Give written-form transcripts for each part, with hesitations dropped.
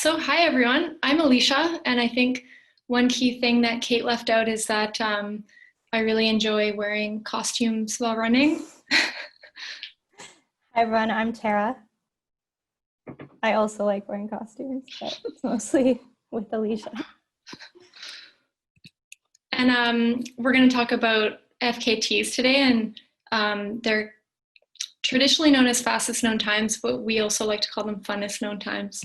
So hi everyone, I'm Alicia, and I think one key thing that Kate left out is that I really enjoy wearing costumes while running. Hi everyone, I'm Tara. I also like wearing costumes, but it's mostly with Alicia. And we're going to talk about FKTs today, and they're traditionally known as fastest known times, but we also like to call them funnest known times.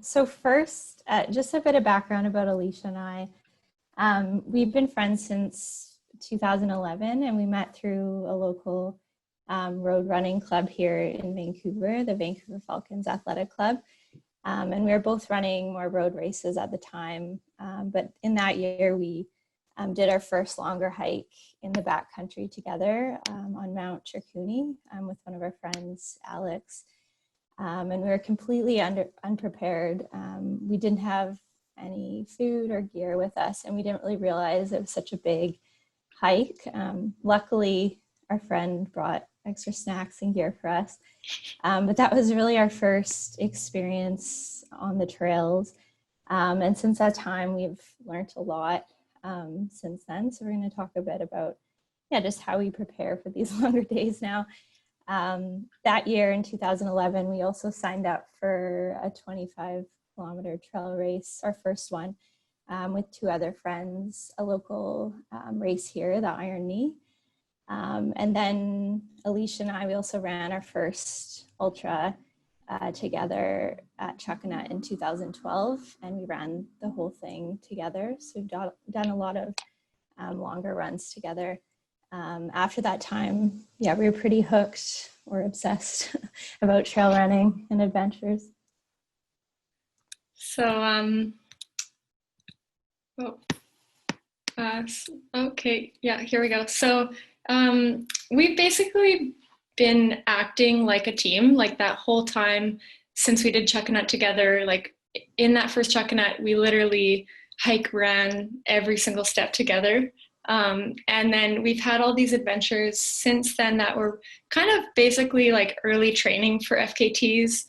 So first, just a bit of background about Alicia and I. We've been friends since 2011, and we met through a local road running club here in Vancouver, the Vancouver Falcons Athletic Club. And we were both running more road races at the time. But in that year, we did our first longer hike in the backcountry together on Mount Cherkuni with one of our friends, Alex. And we were completely unprepared. We didn't have any food or gear with us, and we didn't really realize it was such a big hike. Luckily, our friend brought extra snacks and gear for us. But that was really our first experience on the trails. And since that time, we've learned a lot since then. So we're going to talk a bit about, just how we prepare for these longer days now. That year in 2011, we also signed up for a 25-kilometer trail race, our first one, with two other friends, a local race here, the Iron Knee. And then Alicia and I, we also ran our first ultra together at Chuckanut in 2012, and we ran the whole thing together. So we've done a lot of longer runs together. After that time, we were pretty hooked or obsessed about trail running and adventures. So, okay, yeah, here we go. So we've basically been acting like a team, like that whole time since we did Chuckanut together. Like in that first Chuckanut, we literally ran every single step together. And then we've had all these adventures since then that were kind of basically like early training for FKTs.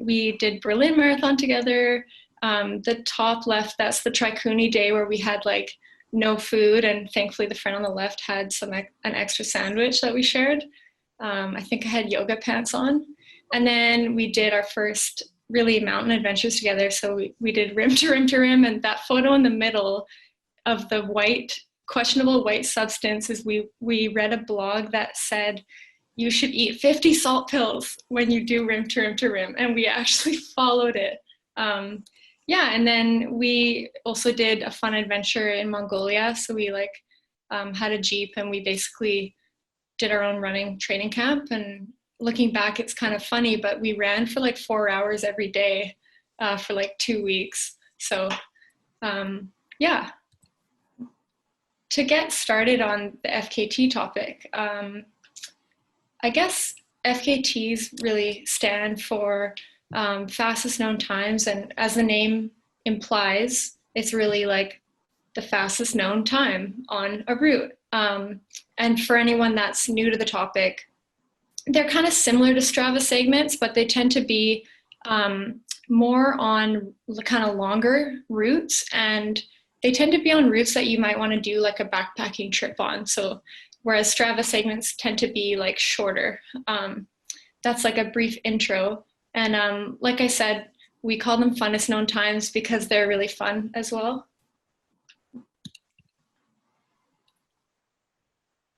We did Berlin Marathon together. The top left, that's the Trikuni day where we had like no food, and thankfully the friend on the left had an extra sandwich that we shared. I think I had yoga pants on. And then we did our first really mountain adventures together. So we did rim to rim to rim, and that photo in the middle of the questionable white substance is we read a blog that said you should eat 50 salt pills when you do rim to rim to rim, and we actually followed it. And then we also did a fun adventure in Mongolia. So we had a Jeep, and we basically did our own running training camp. And looking back, it's kind of funny, but we ran for like 4 hours every day for like 2 weeks. So to get started on the FKT topic, I guess FKTs really stand for fastest known times, and as the name implies, it's really like the fastest known time on a route. And for anyone that's new to the topic, they're kind of similar to Strava segments, but they tend to be more on kind of longer routes, and they tend to be on routes that you might want to do like a backpacking trip on. So whereas Strava segments tend to be like shorter. That's like a brief intro. And like I said, we call them funnest known times because they're really fun as well.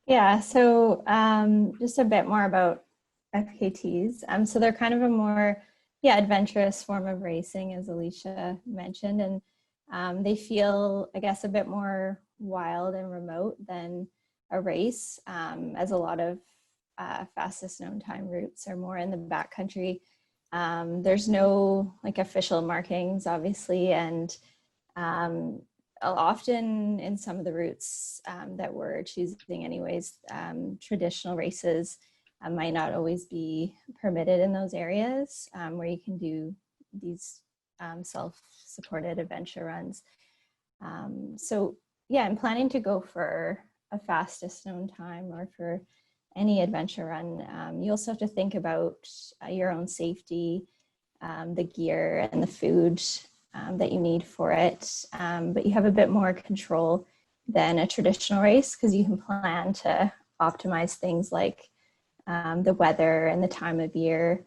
Yeah, so just a bit more about FKTs. So they're kind of a more adventurous form of racing, as Alicia mentioned, and they feel, I guess, a bit more wild and remote than a race, as a lot of fastest known time routes are more in the backcountry. There's no like official markings, obviously, and often in some of the routes that we're choosing anyways, traditional races might not always be permitted in those areas where you can do these self-supported adventure runs. So I'm planning to go for a fastest known time or for any adventure run. You also have to think about your own safety, the gear and the food that you need for it. But you have a bit more control than a traditional race because you can plan to optimize things like the weather and the time of year,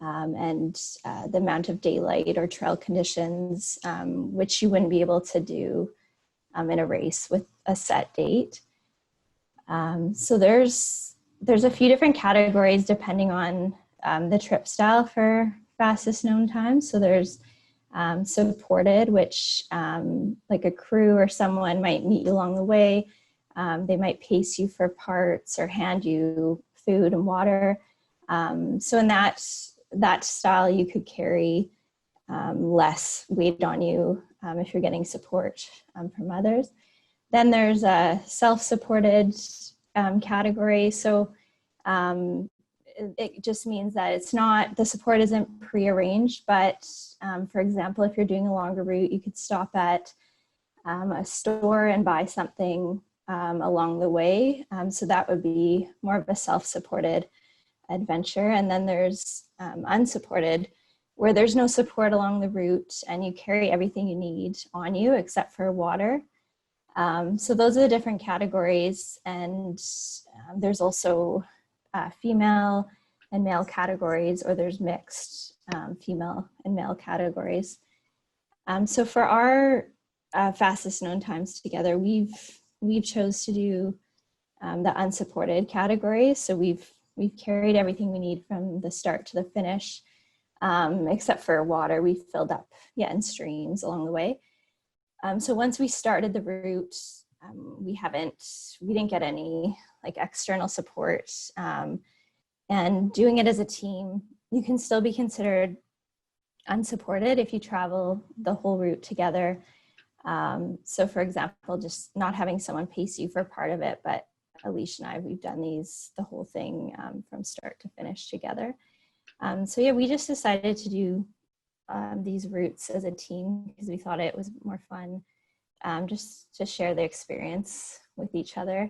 and the amount of daylight or trail conditions, which you wouldn't be able to do in a race with a set date. So there's a few different categories depending on the trip style for fastest known time. So there's supported, which like a crew or someone might meet you along the way. They might pace you for parts or hand you food and water. So in that style, you could carry less weight on you if you're getting support from others. Then there's a self-supported category. So it just means that it's not, the support isn't prearranged, but for example, if you're doing a longer route, you could stop at a store and buy something along the way. So that would be more of a self-supported adventure. And then there's unsupported, where there's no support along the route and you carry everything you need on you except for water. So those are the different categories. And there's also female and male categories, or there's mixed female and male categories. So for our fastest known times together, we've chose to do the unsupported category. So we've carried everything we need from the start to the finish, except for water. We filled up, in streams along the way. So once we started the route, we didn't get any like external support. And doing it as a team, you can still be considered unsupported if you travel the whole route together. So for example, just not having someone pace you for part of it, but Alicia and I, we've done the whole thing from start to finish together. So we just decided to do these routes as a team because we thought it was more fun just to share the experience with each other.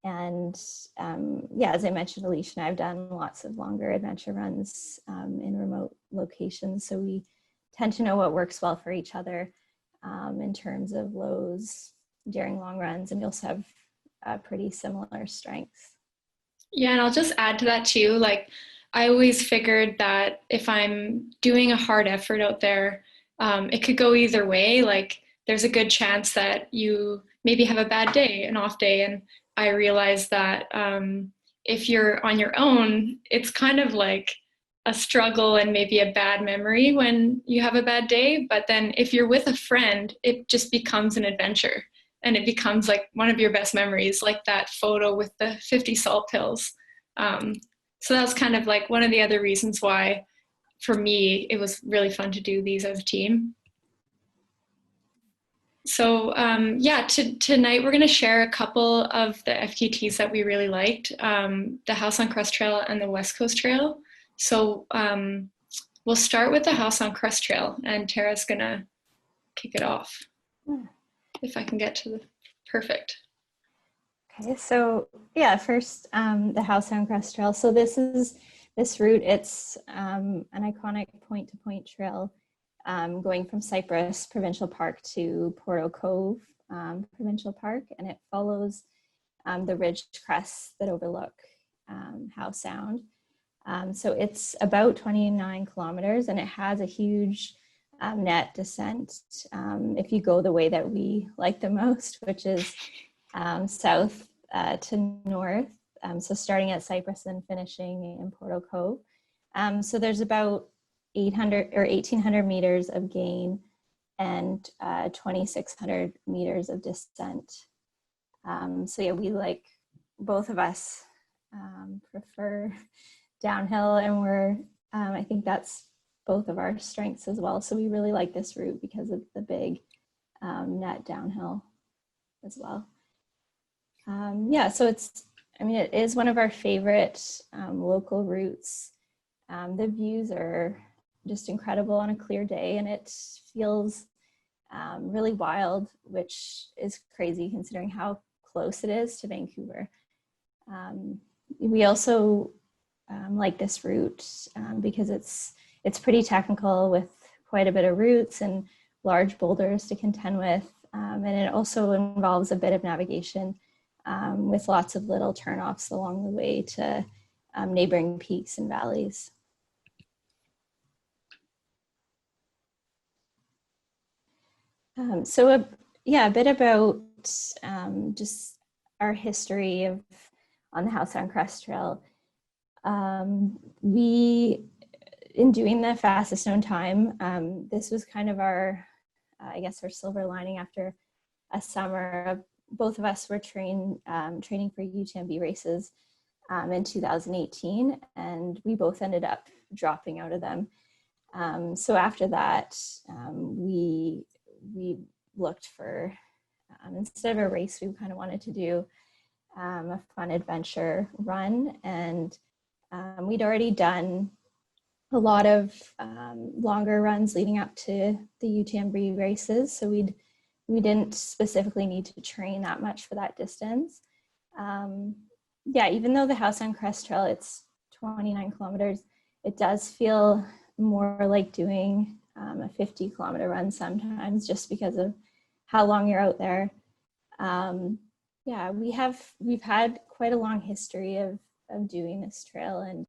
And as I mentioned, Alicia and I have done lots of longer adventure runs in remote locations. So we tend to know what works well for each other in terms of lows during long runs. And we also have pretty similar strengths. Yeah, and I'll just add to that too. Like, I always figured that if I'm doing a hard effort out there, it could go either way. Like, there's a good chance that you maybe have a bad day, an off day. And I realized that if you're on your own, it's kind of like a struggle and maybe a bad memory when you have a bad day. But then if you're with a friend, it just becomes an adventure. And it becomes like one of your best memories, like that photo with the 50 salt pills. So that was kind of like one of the other reasons why, for me, it was really fun to do these as a team. So tonight we're going to share a couple of the FKTs that we really liked, the House on Crest Trail and the West Coast Trail. So we'll start with the House on Crest Trail, and Tara's going to kick it off. If I can get to the perfect. Okay, so first the House on Crest Trail. So this route, it's an iconic point-to-point trail going from Cypress Provincial Park to Porto Cove Provincial Park, and it follows the ridge crests that overlook Howe Sound. So it's about 29 kilometers, and it has a huge net descent if you go the way that we like the most, which is south to north. So starting at Cypress and finishing in Porto Cove. So there's about 800 or 1,800 meters of gain and 2,600 meters of descent. So we like, both of us prefer downhill, and I think that's both of our strengths as well. So we really like this route because of the big net downhill as well. So it is one of our favorite local routes. The views are just incredible on a clear day, and it feels really wild, which is crazy considering how close it is to Vancouver. we also like this route because it's pretty technical with quite a bit of roots and large boulders to contend with. And it also involves a bit of navigation with lots of little turnoffs along the way to neighboring peaks and valleys. So a bit about just our history on the Howe Sound Crest Trail. In doing the fastest known time, this was kind of our, I guess, our silver lining after a summer. Both of us were training for UTMB races in 2018, and we both ended up dropping out of them. So after that, we looked for, instead of a race, we kind of wanted to do a fun adventure run, and we'd already done a lot of longer runs leading up to the UTMB races, so we didn't specifically need to train that much for that distance. Even though the Howe Sound Crest Trail, it's 29 kilometers, it does feel more like doing a 50-kilometer run sometimes, just because of how long you're out there. We've had quite a long history of doing this trail, and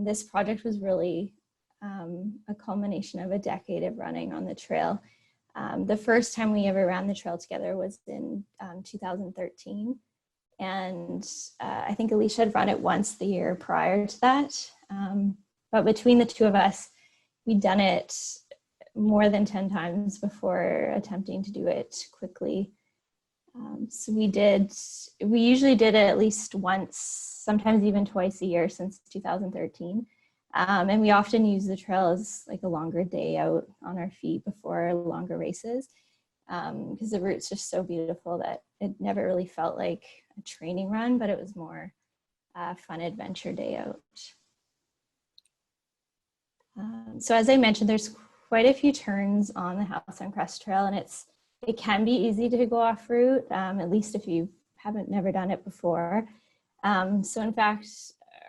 this project was really a culmination of a decade of running on the trail. The first time we ever ran the trail together was in 2013, and I think Alicia had run it once the year prior to that. But between the two of us, we'd done it more than 10 times before attempting to do it quickly. So we usually did it at least once, sometimes even twice a year since 2013. And we often use the trail as like a longer day out on our feet before longer races, because the route's just so beautiful that it never really felt like a training run, but it was more a fun adventure day out. So as I mentioned, there's quite a few turns on the Howe Sound Crest Trail, and it can be easy to go off route, at least if you haven't never done it before. So in fact,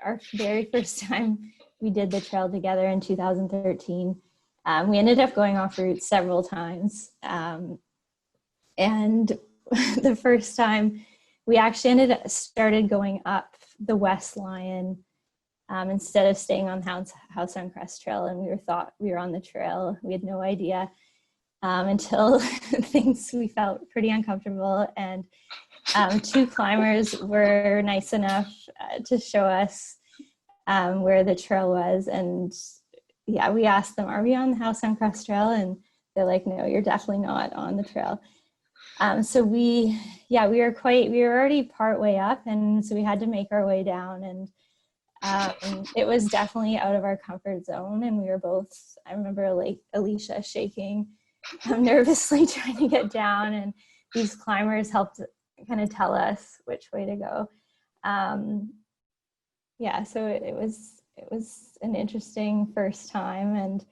our very first time we did the trail together in 2013, we ended up going off route several times. And the first time we actually started going up the West Lion instead of staying on Howe Sound Crest Trail, and we thought we were on the trail. We had no idea until we felt pretty uncomfortable, and two climbers were nice enough to show us where the trail was. And we asked them, are we on the Howe Sound Crest Trail? And they're like, no, you're definitely not on the trail. So we were already part way up, and so we had to make our way down, and it was definitely out of our comfort zone, and we were both, I remember like Alicia shaking nervously trying to get down, and these climbers helped kind of tell us which way to go. So it was an interesting first time, and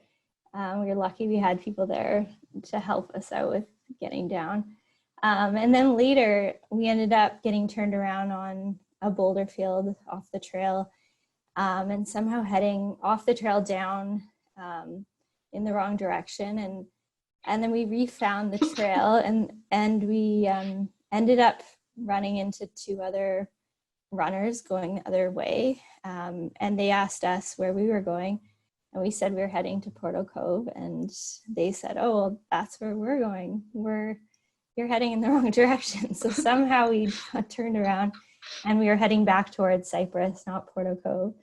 we were lucky we had people there to help us out with getting down. And then later we ended up getting turned around on a boulder field off the trail, and somehow heading off the trail down in the wrong direction, and then we refound the trail, and we ended up running into two other runners going the other way, and they asked us where we were going, and we said we were heading to Porto Cove, and they said, oh, well, that's where we're going. You're heading in the wrong direction. So somehow we turned around, and we were heading back towards Cyprus, not Porto Cove.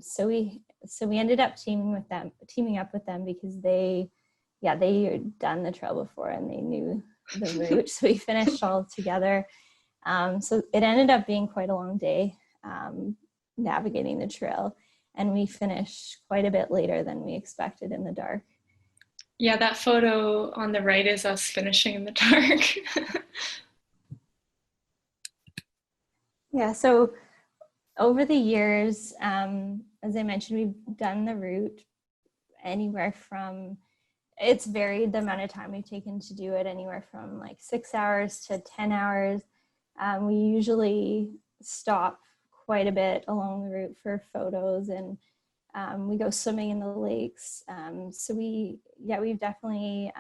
So we ended up teaming up with them because they had done the trail before and they knew the route. So we finished all together. So it ended up being quite a long day navigating the trail, and we finished quite a bit later than we expected in the dark. Yeah, that photo on the right is us finishing in the dark. Yeah, so over the years, as I mentioned, we've done the route anywhere from, it's varied the amount of time we've taken to do it, anywhere from like 6 hours to 10 hours. We usually stop quite a bit along the route for photos, and we go swimming in the lakes. So we've definitely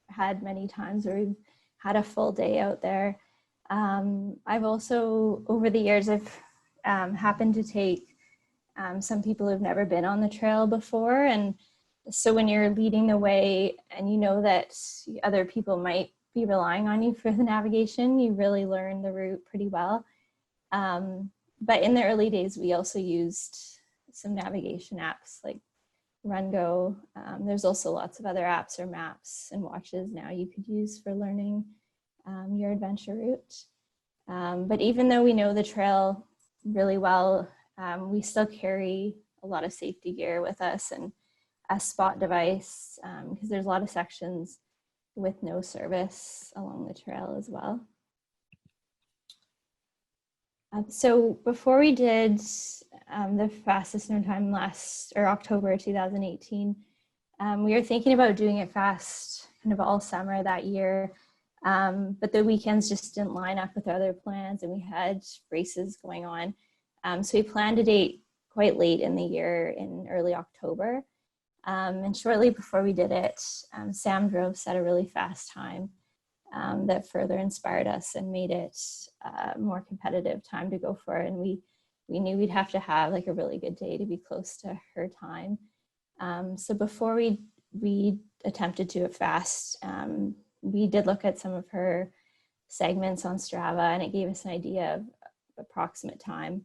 had many times where we've had a full day out there. I've also, over the years, I've happened to take some people who've never been on the trail before. And so when you're leading the way and you know that other people might be relying on you for the navigation, you really learn the route pretty well. But in the early days, we also used some navigation apps like Run Go. There's also lots of other apps or maps and watches now you could use for learning your adventure route. But even though we know the trail really well, we still carry a lot of safety gear with us and a spot device, because there's a lot of sections with no service along the trail as well. So before we did the fastest known time October 2018, we were thinking about doing it fast kind of all summer that year, but the weekends just didn't line up with our other plans, and we had races going on. So we planned a date quite late in the year in early October. And shortly before we did it, Sam drove set a really fast time that further inspired us and made it a more competitive time to go for. And we knew we'd have to have like a really good day to be close to her time. So before we attempted to do it fast, we did look at some of her segments on Strava, and it gave us an idea of approximate time.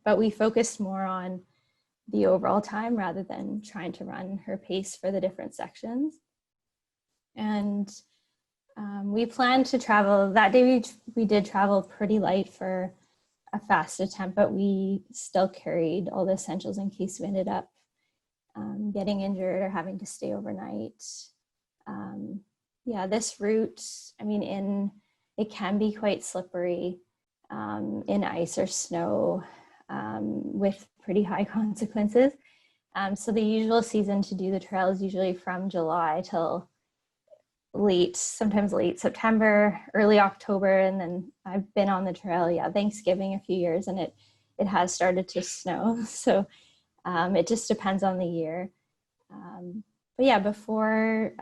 But we focused more on the overall time rather than trying to run her pace for the different sections. And we planned to travel that day. We did travel pretty light for a fast attempt, but we still carried all the essentials in case we ended up getting injured or having to stay overnight. This route, it can be quite slippery in ice or snow with pretty high consequences. So the usual season to do the trail is usually from July till sometimes late September, early October. And then I've been on the trail, Thanksgiving a few years, and it has started to snow. So it just depends on the year. Before,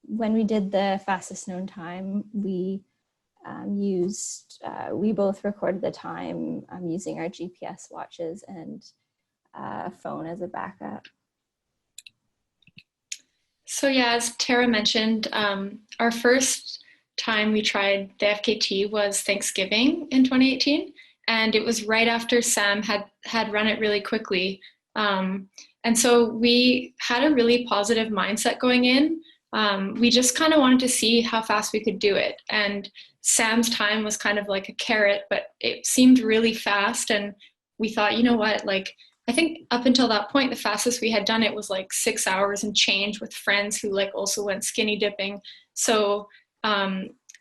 when we did the fastest known time, we both recorded the time using our GPS watches and a phone as a backup. So as Tara mentioned, our first time we tried the FKT was Thanksgiving in 2018, and it was right after Sam had run it really quickly. And so we had a really positive mindset going in. We just kind of wanted to see how fast we could do it. And Sam's time was kind of like a carrot, but it seemed really fast. And we thought, you know what, I think up until that point, the fastest we had done it was 6 hours and change with friends who also went skinny dipping. So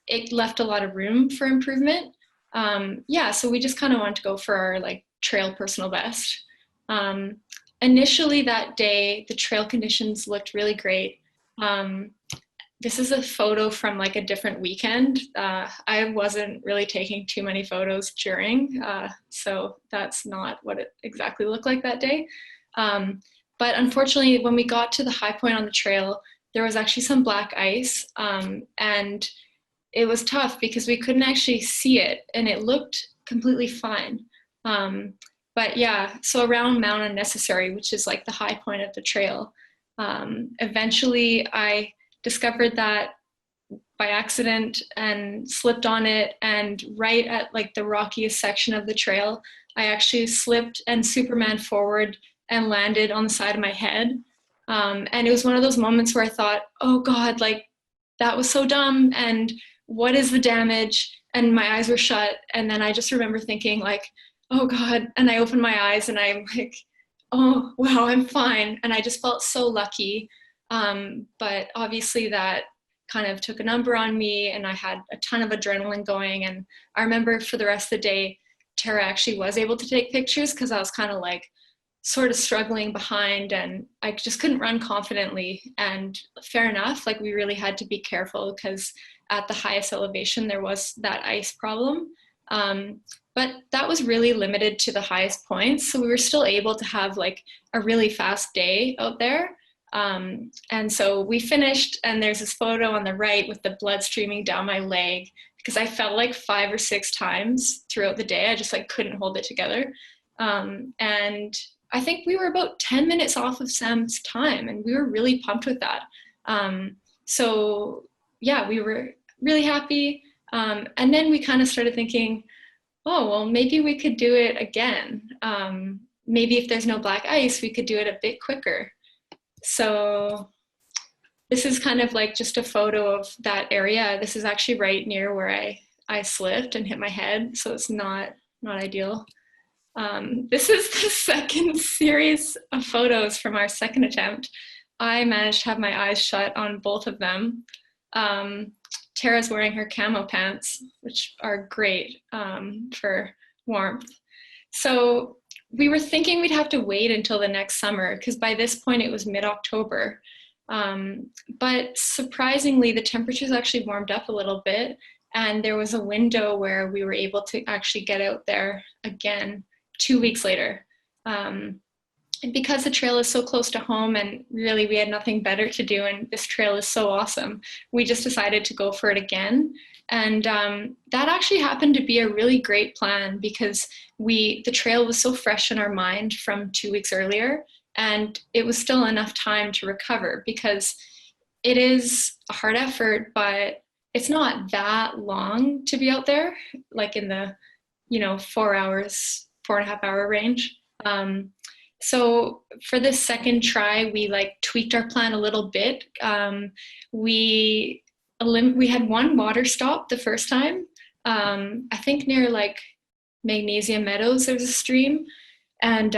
it left a lot of room for improvement. So we just kind of wanted to go for our trail personal best. Initially that day, the trail conditions looked really great. This is a photo from a different weekend. I wasn't really taking too many photos during, so that's not what it exactly looked like that day. But unfortunately, when we got to the high point on the trail, there was actually some black ice, and it was tough because we couldn't actually see it, and it looked completely fine. So around Mount Unnecessary, which is the high point of the trail, eventually I discovered that by accident and slipped on it, and right at the rockiest section of the trail, I actually slipped and Superman forward and landed on the side of my head. And it was one of those moments where I thought, oh God, that was so dumb, and what is the damage? And my eyes were shut, and then I just remember thinking oh God, and I opened my eyes and I'm oh wow, I'm fine. And I just felt so lucky. But obviously that kind of took a number on me, and I had a ton of adrenaline going. And I remember for the rest of the day, Tara actually was able to take pictures because I was kind of sort of struggling behind, and I just couldn't run confidently. And fair enough, we really had to be careful because at the highest elevation there was that ice problem. but that was really limited to the highest points. So we were still able to have like a really fast day out there. And so we finished, and there's this photo on the right with the blood streaming down my leg, because I fell like 5 or 6 times throughout the day. I just like couldn't hold it together. And I think we were about 10 minutes off of Sam's time, and we were really pumped with that. So yeah, we were really happy. And then we kind of started thinking, oh, well, maybe we could do it again. Maybe if there's no black ice, we could do it a bit quicker. So this is kind of like just a photo of that area. This is actually right near where I slipped and hit my head, so it's not ideal. This is the second series of photos from our second attempt. I managed to have my eyes shut on both of them. Tara's wearing her camo pants, which are great for warmth. So we were thinking we'd have to wait until the next summer, because by this point it was mid-October. But surprisingly, the temperatures actually warmed up a little bit, and there was a window where we were able to actually get out there again 2 weeks later. And because the trail is so close to home, and really we had nothing better to do, and this trail is so awesome, we just decided to go for it again. And that actually happened to be a really great plan, because the trail was so fresh in our mind from 2 weeks earlier, and it was still enough time to recover, because it is a hard effort, but it's not that long to be out there, like in the 4 hours, 4.5 hour range. So for this second try, we like tweaked our plan a little bit. We had one water stop the first time. I think near like Magnesia Meadows, there's a stream, and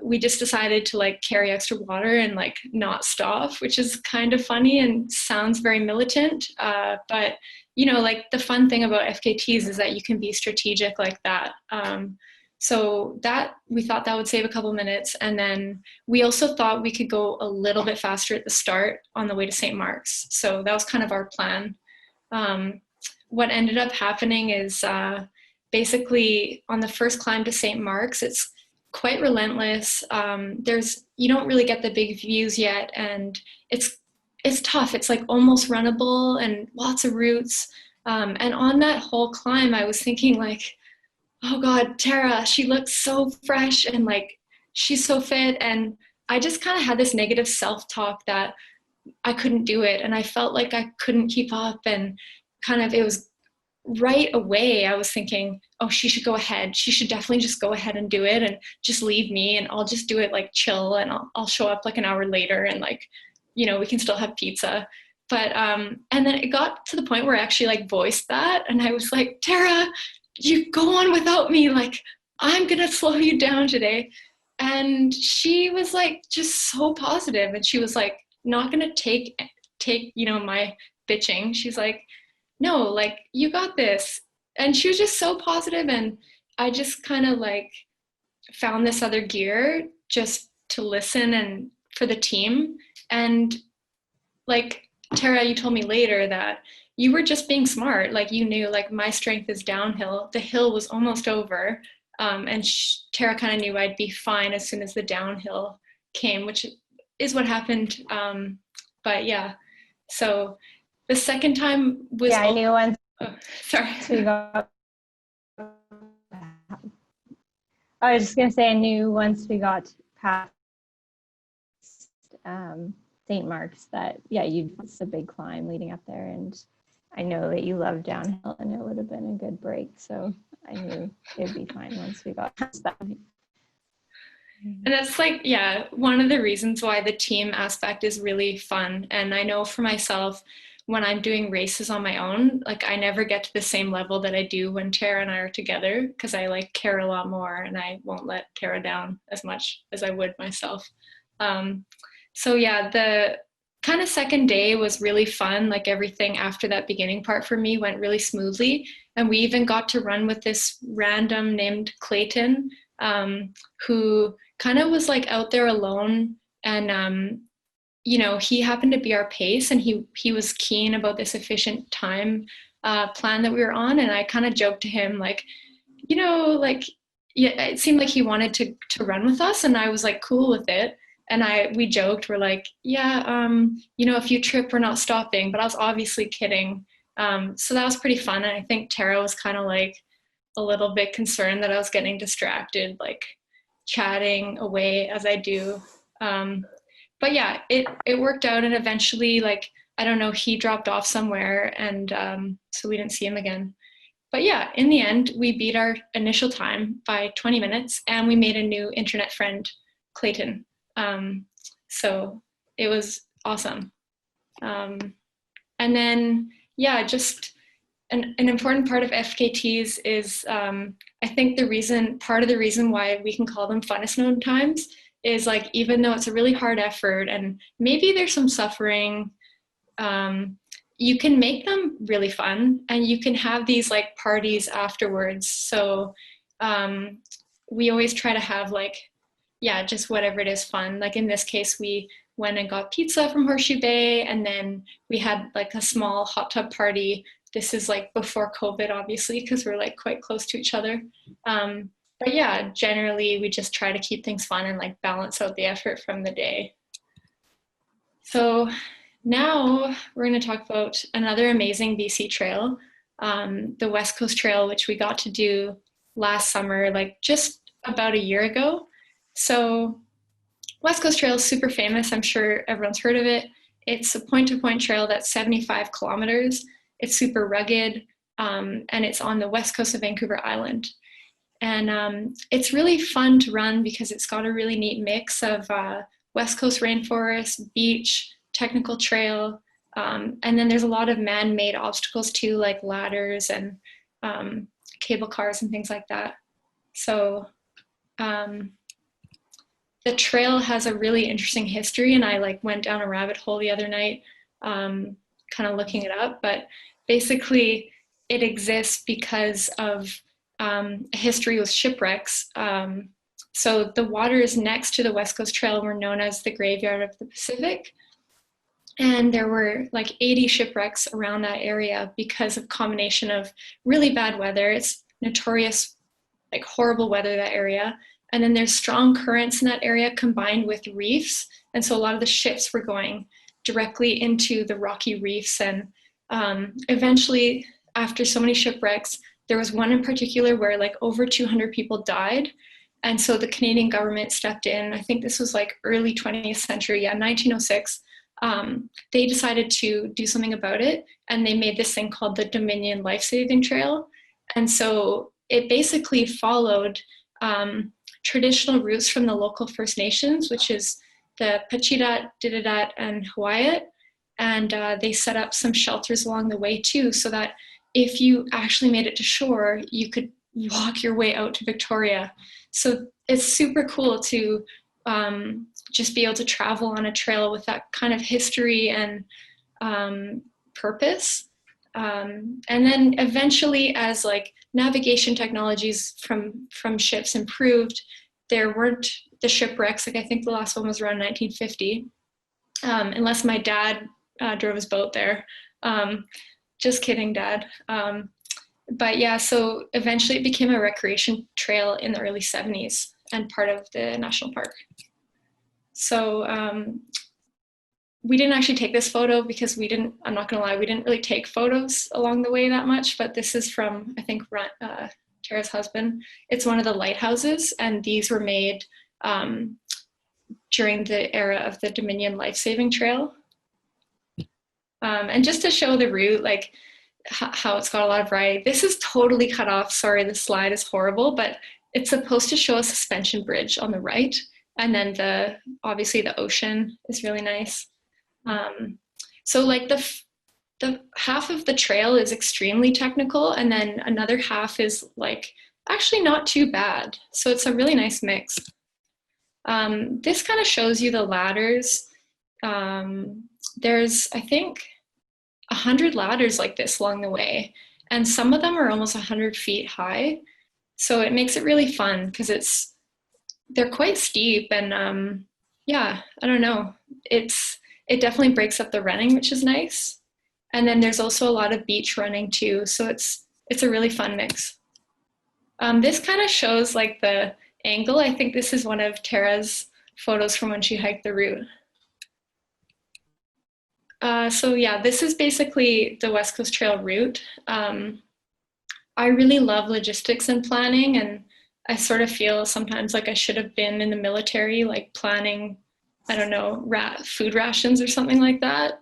we just decided to like carry extra water and like not stop, which is kind of funny and sounds very militant. But like the fun thing about FKTs is that you can be strategic like that. So that we thought that would save a couple minutes. And then we also thought we could go a little bit faster at the start on the way to St. Mark's. So that was kind of our plan. What ended up happening is basically on the first climb to St. Mark's, it's quite relentless. You don't really get the big views yet, and it's tough. It's like almost runnable and lots of routes. And on that whole climb, I was thinking like, oh God, Tara, she looks so fresh and like she's so fit. And I just kind of had this negative self-talk that I couldn't do it. And I felt like I couldn't keep up, and kind of, it was right away, I was thinking, oh, she should go ahead. She should definitely just go ahead and do it and just leave me, and I'll just do it like chill, and I'll show up like an hour later, and like, we can still have pizza. But, and then it got to the point where I actually like voiced that. And I was like, Tara, you go on without me. Like, I'm going to slow you down today. And she was like, just so positive. And she was like, not going to take, my bitching. She's like, no, like, you got this. And she was just so positive. And I just kind of like found this other gear just to listen and for the team. And like, Tara, you told me later that you were just being smart. Like, you knew like my strength is downhill. The hill was almost over. And Tara kind of knew I'd be fine as soon as the downhill came, which is what happened. But yeah, so the second time was— Yeah, I knew once. Oh, sorry. We got, I was just going to say, I knew once we got past St. Mark's that, yeah, it's a big climb leading up there. And I know that you love downhill, and it would have been a good break. So I knew it'd be fine once we got past that. And that's like, yeah, one of the reasons why the team aspect is really fun. And I know for myself, when I'm doing races on my own, like I never get to the same level that I do when Tara and I are together, because I like care a lot more, and I won't let Tara down as much as I would myself. So yeah, the kind of second day was really fun. Like, everything after that beginning part for me went really smoothly. And we even got to run with this random named Clayton, who kind of was like out there alone. And, he happened to be our pace, and he was keen about this efficient time plan that we were on. And I kind of joked to him like, like, yeah, it seemed like he wanted to run with us, and I was like cool with it. And we joked, we're like, yeah, if you trip, we're not stopping. But I was obviously kidding. So that was pretty fun. And I think Tara was kind of like a little bit concerned that I was getting distracted, like chatting away as I do. But yeah, it worked out. And eventually, like, I don't know, he dropped off somewhere, and so we didn't see him again. But yeah, in the end, we beat our initial time by 20 minutes, and we made a new internet friend, Clayton. So it was awesome. And then, yeah, just an important part of FKTs is, I think part of the reason why we can call them funnest known times is, like, even though it's a really hard effort and maybe there's some suffering, you can make them really fun, and you can have these like parties afterwards. So we always try to have, like, yeah, just whatever it is, fun. Like in this case, we went and got pizza from Horseshoe Bay, and then we had like a small hot tub party. This is like before COVID, obviously, because we're like quite close to each other. But yeah, generally we just try to keep things fun and like balance out the effort from the day. So now we're going to talk about another amazing BC trail, the West Coast Trail, which we got to do last summer, like just about a year ago. So West Coast Trail is super famous. I'm sure everyone's heard of it. It's a point-to-point trail that's 75 kilometers. It's super rugged, and it's on the west coast of Vancouver Island. And it's really fun to run because it's got a really neat mix of West Coast rainforest, beach, technical trail, and then there's a lot of man-made obstacles too, like ladders and cable cars and things like that. So the trail has a really interesting history, and I like went down a rabbit hole the other night, kind of looking it up. But basically, it exists because of a history with shipwrecks. So the waters next to the West Coast Trail were known as the Graveyard of the Pacific, and there were like 80 shipwrecks around that area because of combination of really bad weather. It's notorious, like horrible weather, that area. And then there's strong currents in that area combined with reefs. And so a lot of the ships were going directly into the rocky reefs. And eventually, after so many shipwrecks, there was one in particular where like over 200 people died. And so the Canadian government stepped in. I think this was like early 20th century, 1906. They decided to do something about it. And they made this thing called the Dominion Life-Saving Trail. And so it basically followed traditional routes from the local First Nations, which is the Pacheedaht, Didadat, and Hawaiiat. And they set up some shelters along the way too, so that if you actually made it to shore, you could walk your way out to Victoria. So it's super cool to just be able to travel on a trail with that kind of history and purpose. And then eventually, as like navigation technologies from ships improved, there weren't the shipwrecks. Like I think the last one was around 1950, unless my dad drove his boat there. Just kidding, Dad. But yeah, so eventually it became a recreation trail in the early 70s and part of the national park. So we didn't actually take this photo because I'm not gonna lie, we didn't really take photos along the way that much, but this is from, I think, Tara's husband. It's one of the lighthouses, and these were made during the era of the Dominion Life-Saving Trail. And just to show the route, like how it's got a lot of variety. This is totally cut off. Sorry, the slide is horrible, but it's supposed to show a suspension bridge on the right. And then obviously the ocean is really nice. So like the half of the trail is extremely technical, and then another half is like actually not too bad. So it's a really nice mix. This kind of shows you the ladders. There's, I think, 100 ladders like this along the way, and some of them are almost 100 feet high. So it makes it really fun because they're quite steep, and yeah, I don't know. It definitely breaks up the running, which is nice. And then there's also a lot of beach running too. So it's a really fun mix. This kind of shows like the angle. I think this is one of Tara's photos from when she hiked the route. So yeah, this is basically the West Coast Trail route. I really love logistics and planning, and I sort of feel sometimes like I should have been in the military, like planning, I don't know, food rations or something like that.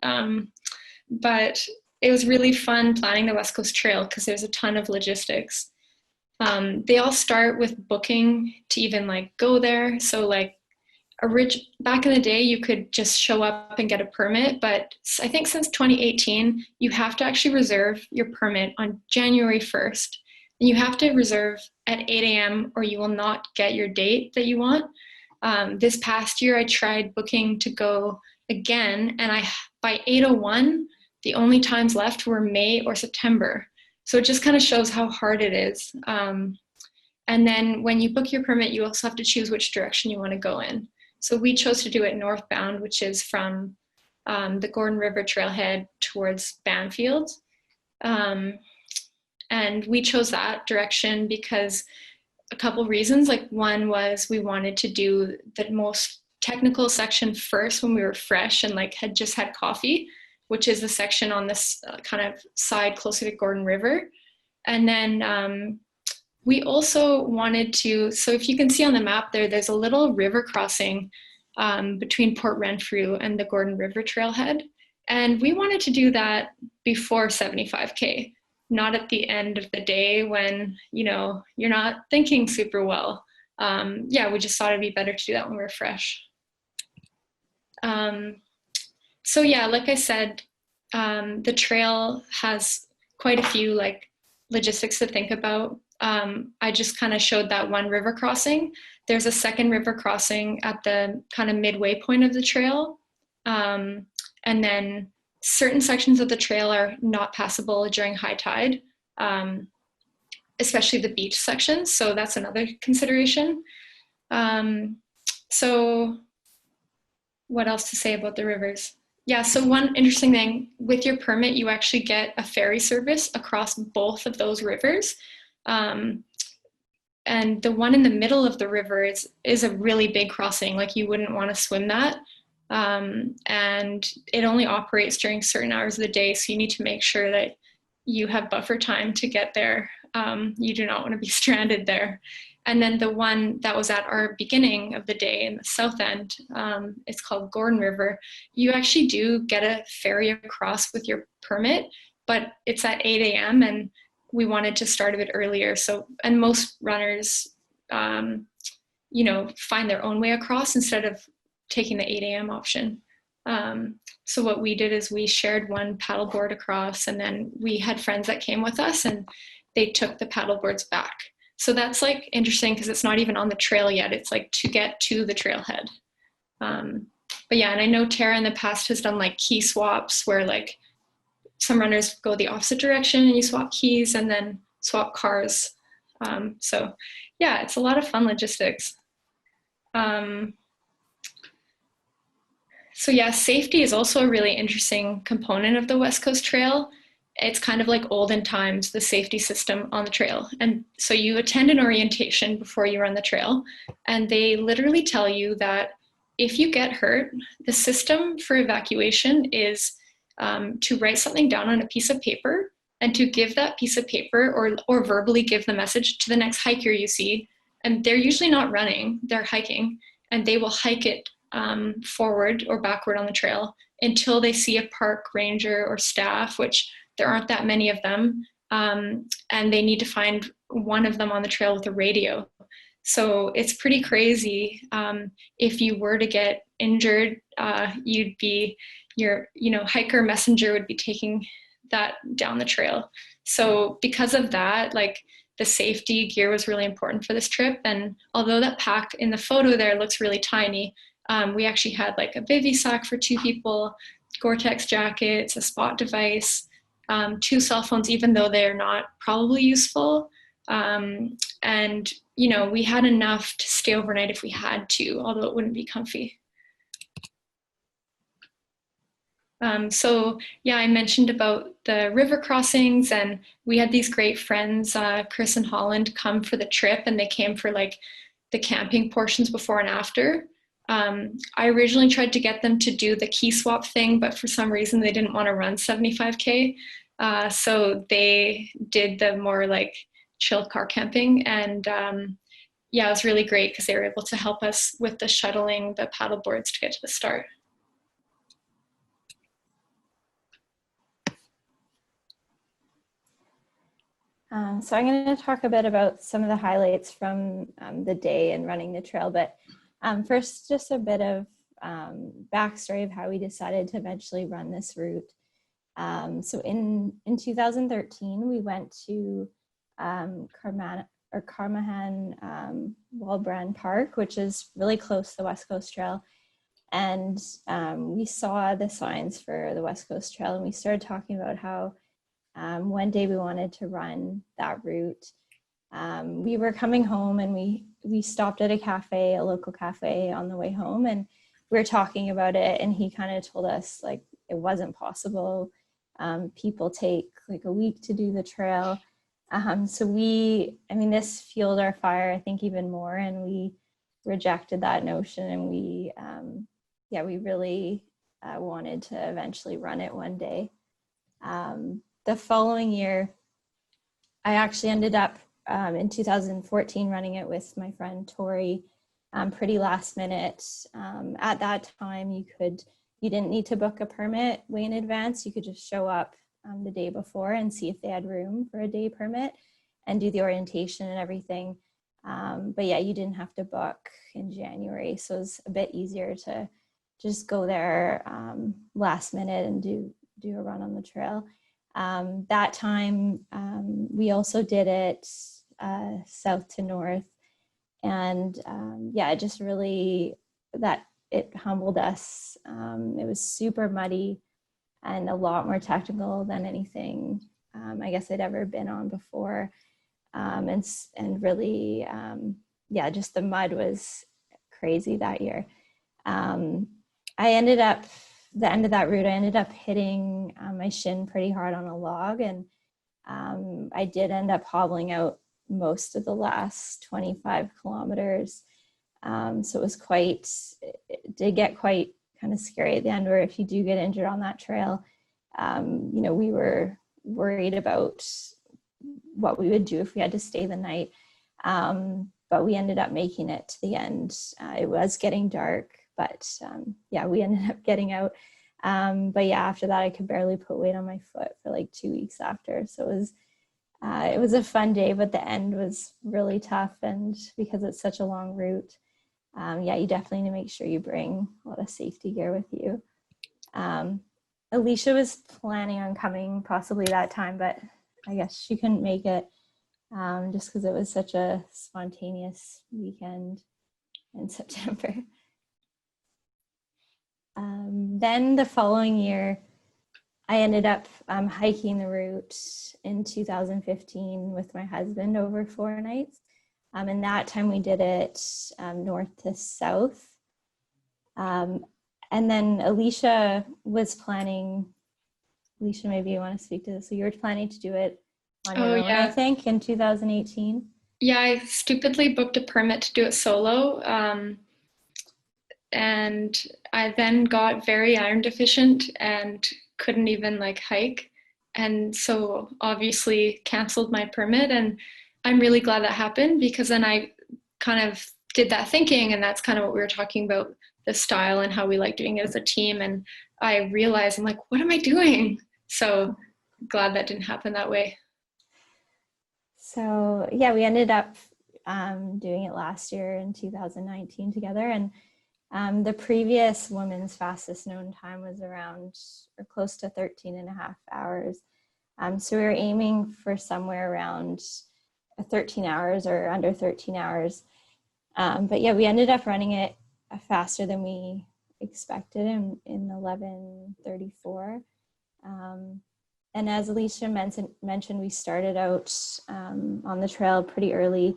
But it was really fun planning the West Coast Trail because there's a ton of logistics. They all start with booking to even like go there. So like back in the day, you could just show up and get a permit, but I think since 2018, you have to actually reserve your permit on January 1st. And you have to reserve at 8 a.m. or you will not get your date that you want. This past year, I tried booking to go again, and by 8:01, the only times left were May or September. So it just kind of shows how hard it is. And then when you book your permit, you also have to choose which direction you want to go in. So we chose to do it northbound, which is from the Gordon River trailhead towards Banfield. And we chose that direction because a couple reasons. Like one was we wanted to do the most technical section first when we were fresh and like had just had coffee, which is the section on this kind of side closer to Gordon River. And then we also wanted to, so if you can see on the map there, there's a little river crossing between Port Renfrew and the Gordon River trailhead. And we wanted to do that before 75K, not at the end of the day when, you know, you're not thinking super well. Yeah, we just thought it'd be better to do that when we're fresh. So yeah, like I said, the trail has quite a few like logistics to think about. I just kind of showed that one river crossing. There's a second river crossing at the kind of midway point of the trail. And then certain sections of the trail are not passable during high tide, especially the beach sections. So that's another consideration. So what else to say about the rivers? Yeah, so one interesting thing, with your permit, you actually get a ferry service across both of those rivers. And the one in the middle of the river is a really big crossing, like you wouldn't want to swim that. And it only operates during certain hours of the day, so you need to make sure that you have buffer time to get there. You do not want to be stranded there. And then the one that was at our beginning of the day in the south end, it's called Gordon River. You actually do get a ferry across with your permit, but it's at 8 a.m. and we wanted to start a bit earlier. So, and most runners, you know, find their own way across instead of taking the 8 a.m. option. So what we did is we shared one paddleboard across, and then we had friends that came with us and they took the paddleboards back. So that's like interesting because it's not even on the trail yet. It's like to get to the trailhead. But yeah, and I know Tara in the past has done like key swaps where like some runners go the opposite direction and you swap keys and then swap cars. So yeah, it's a lot of fun logistics. So yeah, safety is also a really interesting component of the West Coast Trail. It's kind of like olden times, the safety system on the trail. And so you attend an orientation before you run the trail, and they literally tell you that if you get hurt, the system for evacuation is to write something down on a piece of paper and to give that piece of paper or verbally give the message to the next hiker you see. And they're usually not running, they're hiking, and they will hike it forward or backward on the trail until they see a park ranger or staff, which there aren't that many of them, and they need to find one of them on the trail with a radio. So it's pretty crazy. If you were to get injured, you'd be, your hiker messenger would be taking that down the trail. So because of that, like the safety gear was really important for this trip. And although that pack in the photo there looks really tiny, we actually had like a bivy sack for 2 people, Gore-Tex jackets, a spot device, 2 cell phones, even though they're not probably useful. And, we had enough to stay overnight if we had to, although it wouldn't be comfy. So yeah, I mentioned about the river crossings, and we had these great friends, Chris and Holland, come for the trip, and they came for like the camping portions before and after. I originally tried to get them to do the key swap thing, but for some reason they didn't want to run 75K. So they did the more like chill car camping. And yeah, it was really great because they were able to help us with the shuttling the paddle boards to get to the start. So I'm going to talk a bit about some of the highlights from the day and running the trail, but first just a bit of backstory of how we decided to eventually run this route. So in 2013, we went to Carmahan Walbrand Park, which is really close to the West Coast Trail. And we saw the signs for the West Coast Trail, and we started talking about how one day we wanted to run that route. We were coming home, and we stopped at a cafe, a local cafe, on the way home, and we were talking about it, and he kind of told us like it wasn't possible. People take like a week to do the trail. So this fueled our fire, I think, even more, and we rejected that notion, and we really wanted to eventually run it one day. The following year, I actually ended up in 2014 running it with my friend Tori, pretty last minute. At that time, you didn't need to book a permit way in advance. You could just show up the day before and see if they had room for a day permit and do the orientation and everything. But yeah, you didn't have to book in January. So it was a bit easier to just go there last minute and do a run on the trail. That time, we also did it south to north. And just really it humbled us. It was super muddy and a lot more technical than anything I guess I'd ever been on before. And really, just the mud was crazy that year. The end of that route, I ended up hitting my shin pretty hard on a log, and I did end up hobbling out most of the last 25 kilometers. So it did get quite kind of scary at the end, where if you do get injured on that trail, we were worried about what we would do if we had to stay the night. But we ended up making it to the end. It was getting dark, but we ended up getting out. But yeah, after that, I could barely put weight on my foot for like 2 weeks after. So it was a fun day, but the end was really tough. And because it's such a long route, you definitely need to make sure you bring a lot of safety gear with you. Alicia was planning on coming possibly that time, but I guess she couldn't make it just because it was such a spontaneous weekend in September. Then the following year, I ended up hiking the route in 2015 with my husband over 4 nights. And that time we did it north to south. And then Alicia was planning, Alicia, maybe you want to speak to this. So you were planning to do it on your own, I think, in 2018. Yeah, I stupidly booked a permit to do it solo. And I then got very iron deficient and couldn't even like hike. And so obviously canceled my permit. And I'm really glad that happened, because then I kind of did that thinking, and that's kind of what we were talking about, the style and how we like doing it as a team. And I realized, I'm like, what am I doing? So glad that didn't happen that way. So yeah, we ended up doing it last year in 2019 together. And the previous woman's fastest known time was around or close to 13 and a half hours. So we were aiming for somewhere around 13 hours or under 13 hours. But yeah, we ended up running it faster than we expected in 11:34. And as Alicia mentioned, we started out on the trail pretty early,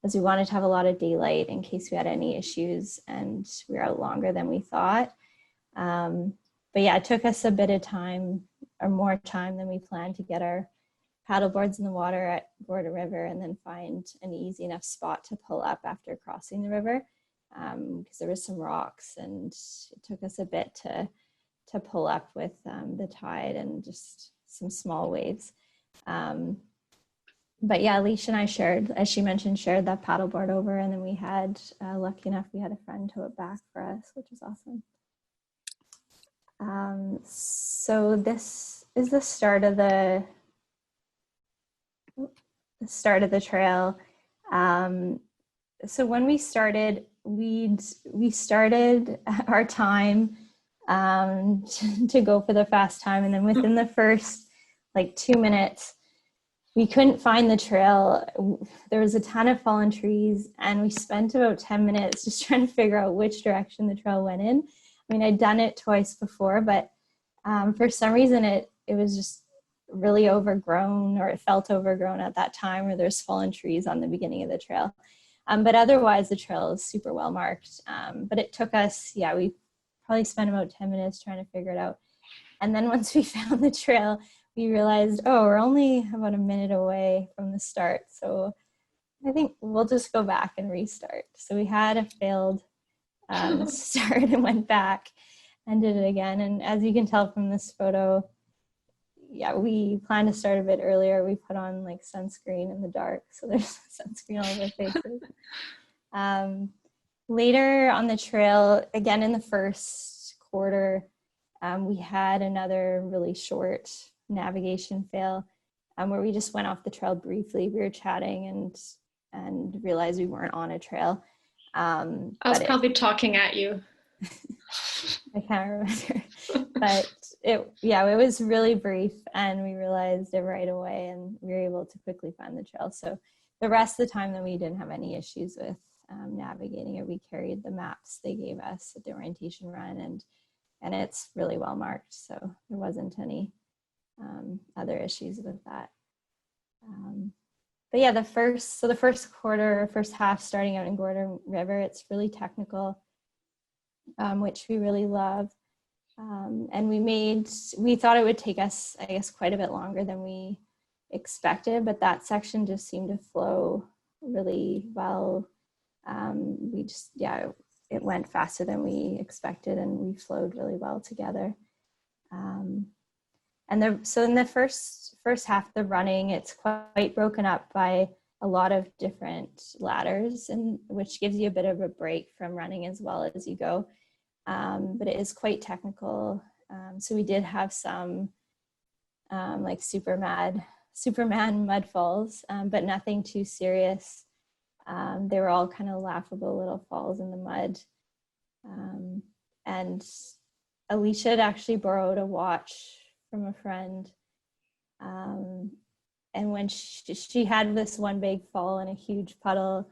as we wanted to have a lot of daylight in case we had any issues, and we were out longer than we thought. But yeah, it took us a bit of time, or more time than we planned, to get our paddle boards in the water at Border River and then find an easy enough spot to pull up after crossing the river, because there was some rocks, and it took us a bit to pull up with the tide and just some small waves. But yeah, Alicia and I shared, as she mentioned, shared that paddleboard over, and then we had, lucky enough, we had a friend tow it back for us, which was awesome. So this is the start of the trail. So when we started, we started our time to go for the fast time, and then within the first like 2 minutes, we couldn't find the trail. There was a ton of fallen trees, and we spent about 10 minutes just trying to figure out which direction the trail went in. I mean, I'd done it twice before, but for some reason it was just really overgrown, or it felt overgrown at that time, or there's fallen trees on the beginning of the trail. But otherwise the trail is super well marked. But it took us, yeah, we probably spent about 10 minutes trying to figure it out. And then once we found the trail, we realized, oh, we're only about a minute away from the start. So I think we'll just go back and restart. So we had a failed start and went back and did it again. And as you can tell from this photo, yeah, we planned to start a bit earlier. We put on like sunscreen in the dark, so there's sunscreen all over our faces. Later on the trail, again in the first quarter, we had another really short navigation fail, where we just went off the trail briefly. We were chatting and realized we weren't on a trail. I was probably talking at you. I can't remember, but it was really brief, and we realized it right away, and we were able to quickly find the trail. So the rest of the time that we didn't have any issues with navigating it. We carried the maps they gave us at the orientation run, and it's really well marked, so there wasn't any other issues with that. But yeah, the first half starting out in Border River, it's really technical, which we really love. And we thought it would take us, I guess, quite a bit longer than we expected, but that section just seemed to flow really well. It went faster than we expected, and we flowed really well together. So in the first half, the running, it's quite broken up by a lot of different ladders, and which gives you a bit of a break from running as well as you go. But it is quite technical. So we did have some like Superman mud falls, but nothing too serious. They were all kind of laughable little falls in the mud. And Alicia had actually borrowed a watch from a friend. And when she had this one big fall in a huge puddle,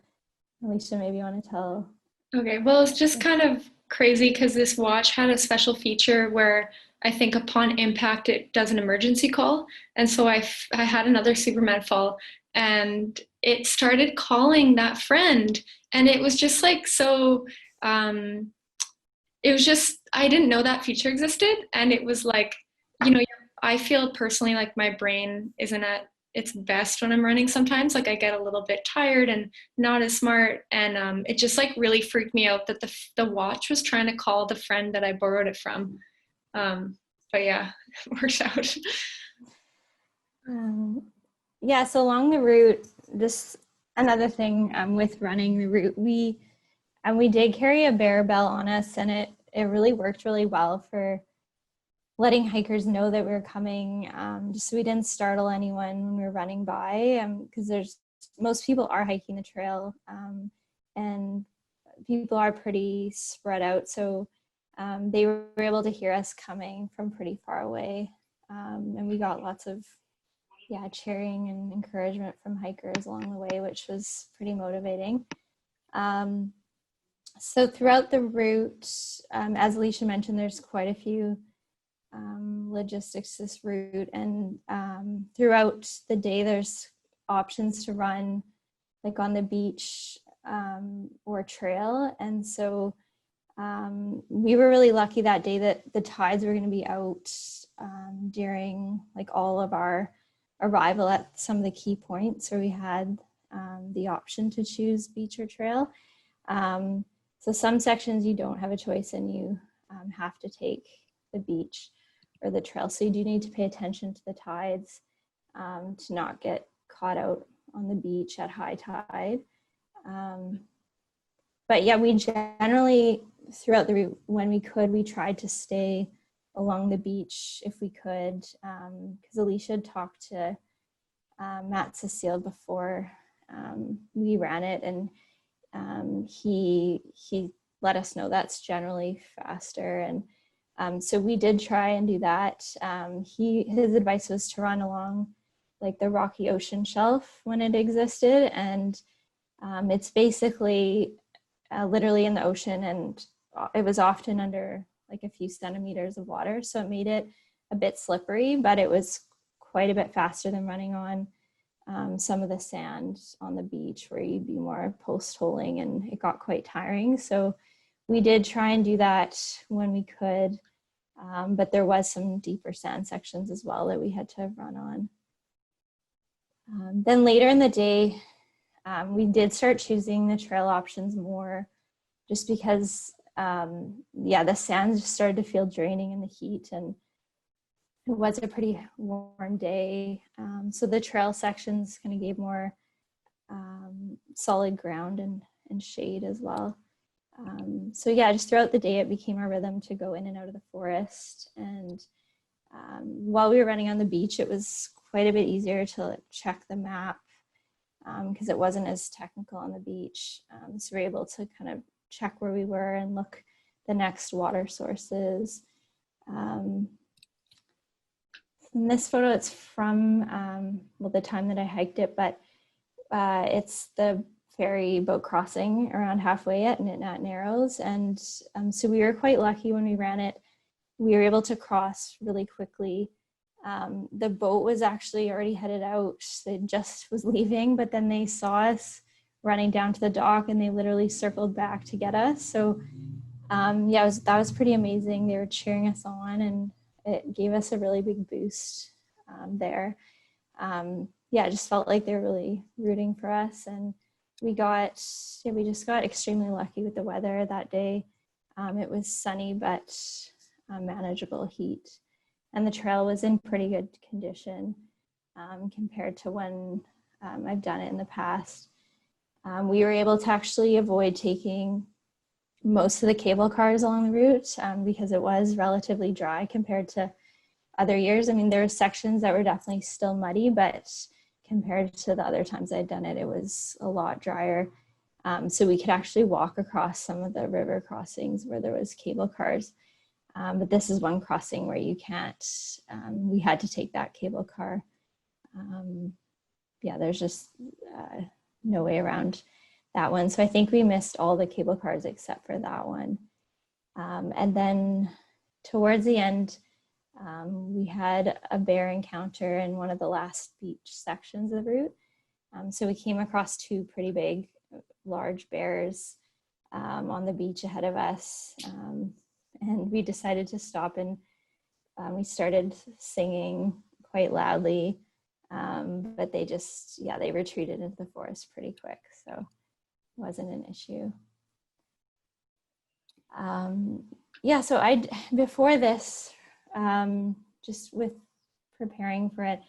Alicia, maybe you want to tell. Okay, well, it's just kind of crazy because this watch had a special feature where I think upon impact it does an emergency call, and so I had another Superman fall, and it started calling that friend, and it was just like so. It was just, I didn't know that feature existed, and it was like, I feel personally like my brain isn't at its best when I'm running sometimes. Like I get a little bit tired and not as smart, and it just like really freaked me out that the watch was trying to call the friend that I borrowed it from. But yeah, it worked out. Yeah, so along the route, just another thing with running the route, we did carry a bear bell on us, and it really worked really well for letting hikers know that we were coming, just so we didn't startle anyone when we were running by, because most people are hiking the trail, and people are pretty spread out, so they were able to hear us coming from pretty far away, and we got lots of cheering and encouragement from hikers along the way, which was pretty motivating. So throughout the route, as Alicia mentioned, there's quite a few logistics to this route, and throughout the day there's options to run like on the beach or trail, and so we were really lucky that day that the tides were going to be out during like all of our arrival at some of the key points where we had the option to choose beach or trail. So some sections you don't have a choice and you have to take the beach or the trail. So you do need to pay attention to the tides to not get caught out on the beach at high tide. But yeah, we generally, throughout the route, when we could, we tried to stay along the beach if we could, because Alicia had talked to Matt Cecile before we ran it, and he let us know that's generally faster, and so we did try and do that. His advice was to run along like the rocky ocean shelf when it existed, and it's basically literally in the ocean, and it was often under like a few centimeters of water, so it made it a bit slippery, but it was quite a bit faster than running on some of the sand on the beach where you'd be more post-holing, and it got quite tiring. So we did try and do that when we could, but there was some deeper sand sections as well that we had to run on. Then later in the day, we did start choosing the trail options more just because, yeah, the sand just started to feel draining in the heat, and it was a pretty warm day. So the trail sections kind of gave more solid ground and shade as well. So yeah, just throughout the day, it became our rhythm to go in and out of the forest. And while we were running on the beach, it was quite a bit easier to check the map because it wasn't as technical on the beach. So we were able to kind of check where we were and look the next water sources. In this photo, it's from, well, the time that I hiked it, but it's the ferry boat crossing around halfway at Nitnat Narrows. And so we were quite lucky when we ran it. We were able to cross really quickly. The boat was actually already headed out. It just was leaving, but then they saw us running down to the dock and they literally circled back to get us. So yeah, that was pretty amazing. They were cheering us on, and it gave us a really big boost there. Yeah, it just felt like they were really rooting for us, and we just got extremely lucky with the weather that day. It was sunny but manageable heat, and the trail was in pretty good condition compared to when I've done it in the past. We were able to actually avoid taking most of the cable cars along the route because it was relatively dry compared to other years. I mean, there were sections that were definitely still muddy, but compared to the other times I'd done it, it was a lot drier. So we could actually walk across some of the river crossings where there was cable cars. But this is one crossing where you can't, we had to take that cable car. Yeah, there's just no way around that one. So I think we missed all the cable cars except for that one. And then towards the end, we had a bear encounter in one of the last beach sections of the route. So we came across two pretty big, large bears on the beach ahead of us. And we decided to stop, and we started singing quite loudly. But they just, yeah, they retreated into the forest pretty quick. So it wasn't an issue. Yeah, so before this, just with preparing for it,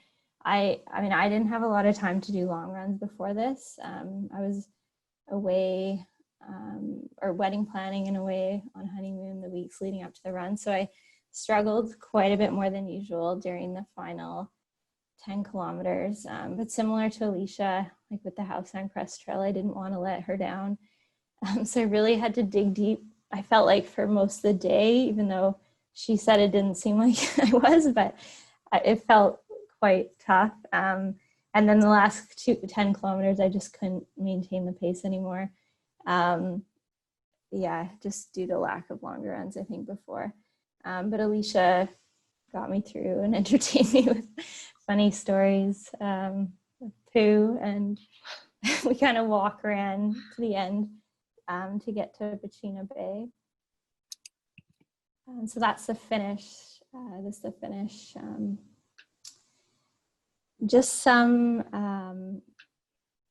I mean, I didn't have a lot of time to do long runs before this. I was away or wedding planning and away on honeymoon the weeks leading up to the run. So I struggled quite a bit more than usual during the final 10 kilometers. But similar to Alicia, like with the Halcyon Crest Trail, I didn't want to let her down. So I really had to dig deep. I felt like for most of the day, even though she said it didn't seem like I was, but it felt quite tough. And then the last 10 kilometers, I just couldn't maintain the pace anymore. Yeah, just due to lack of longer runs, I think, before. But Alicia got me through and entertained me with funny stories with Pooh, and we kind of ran to the end to get to Bachina Bay. So that's the finish. This is the finish. Just some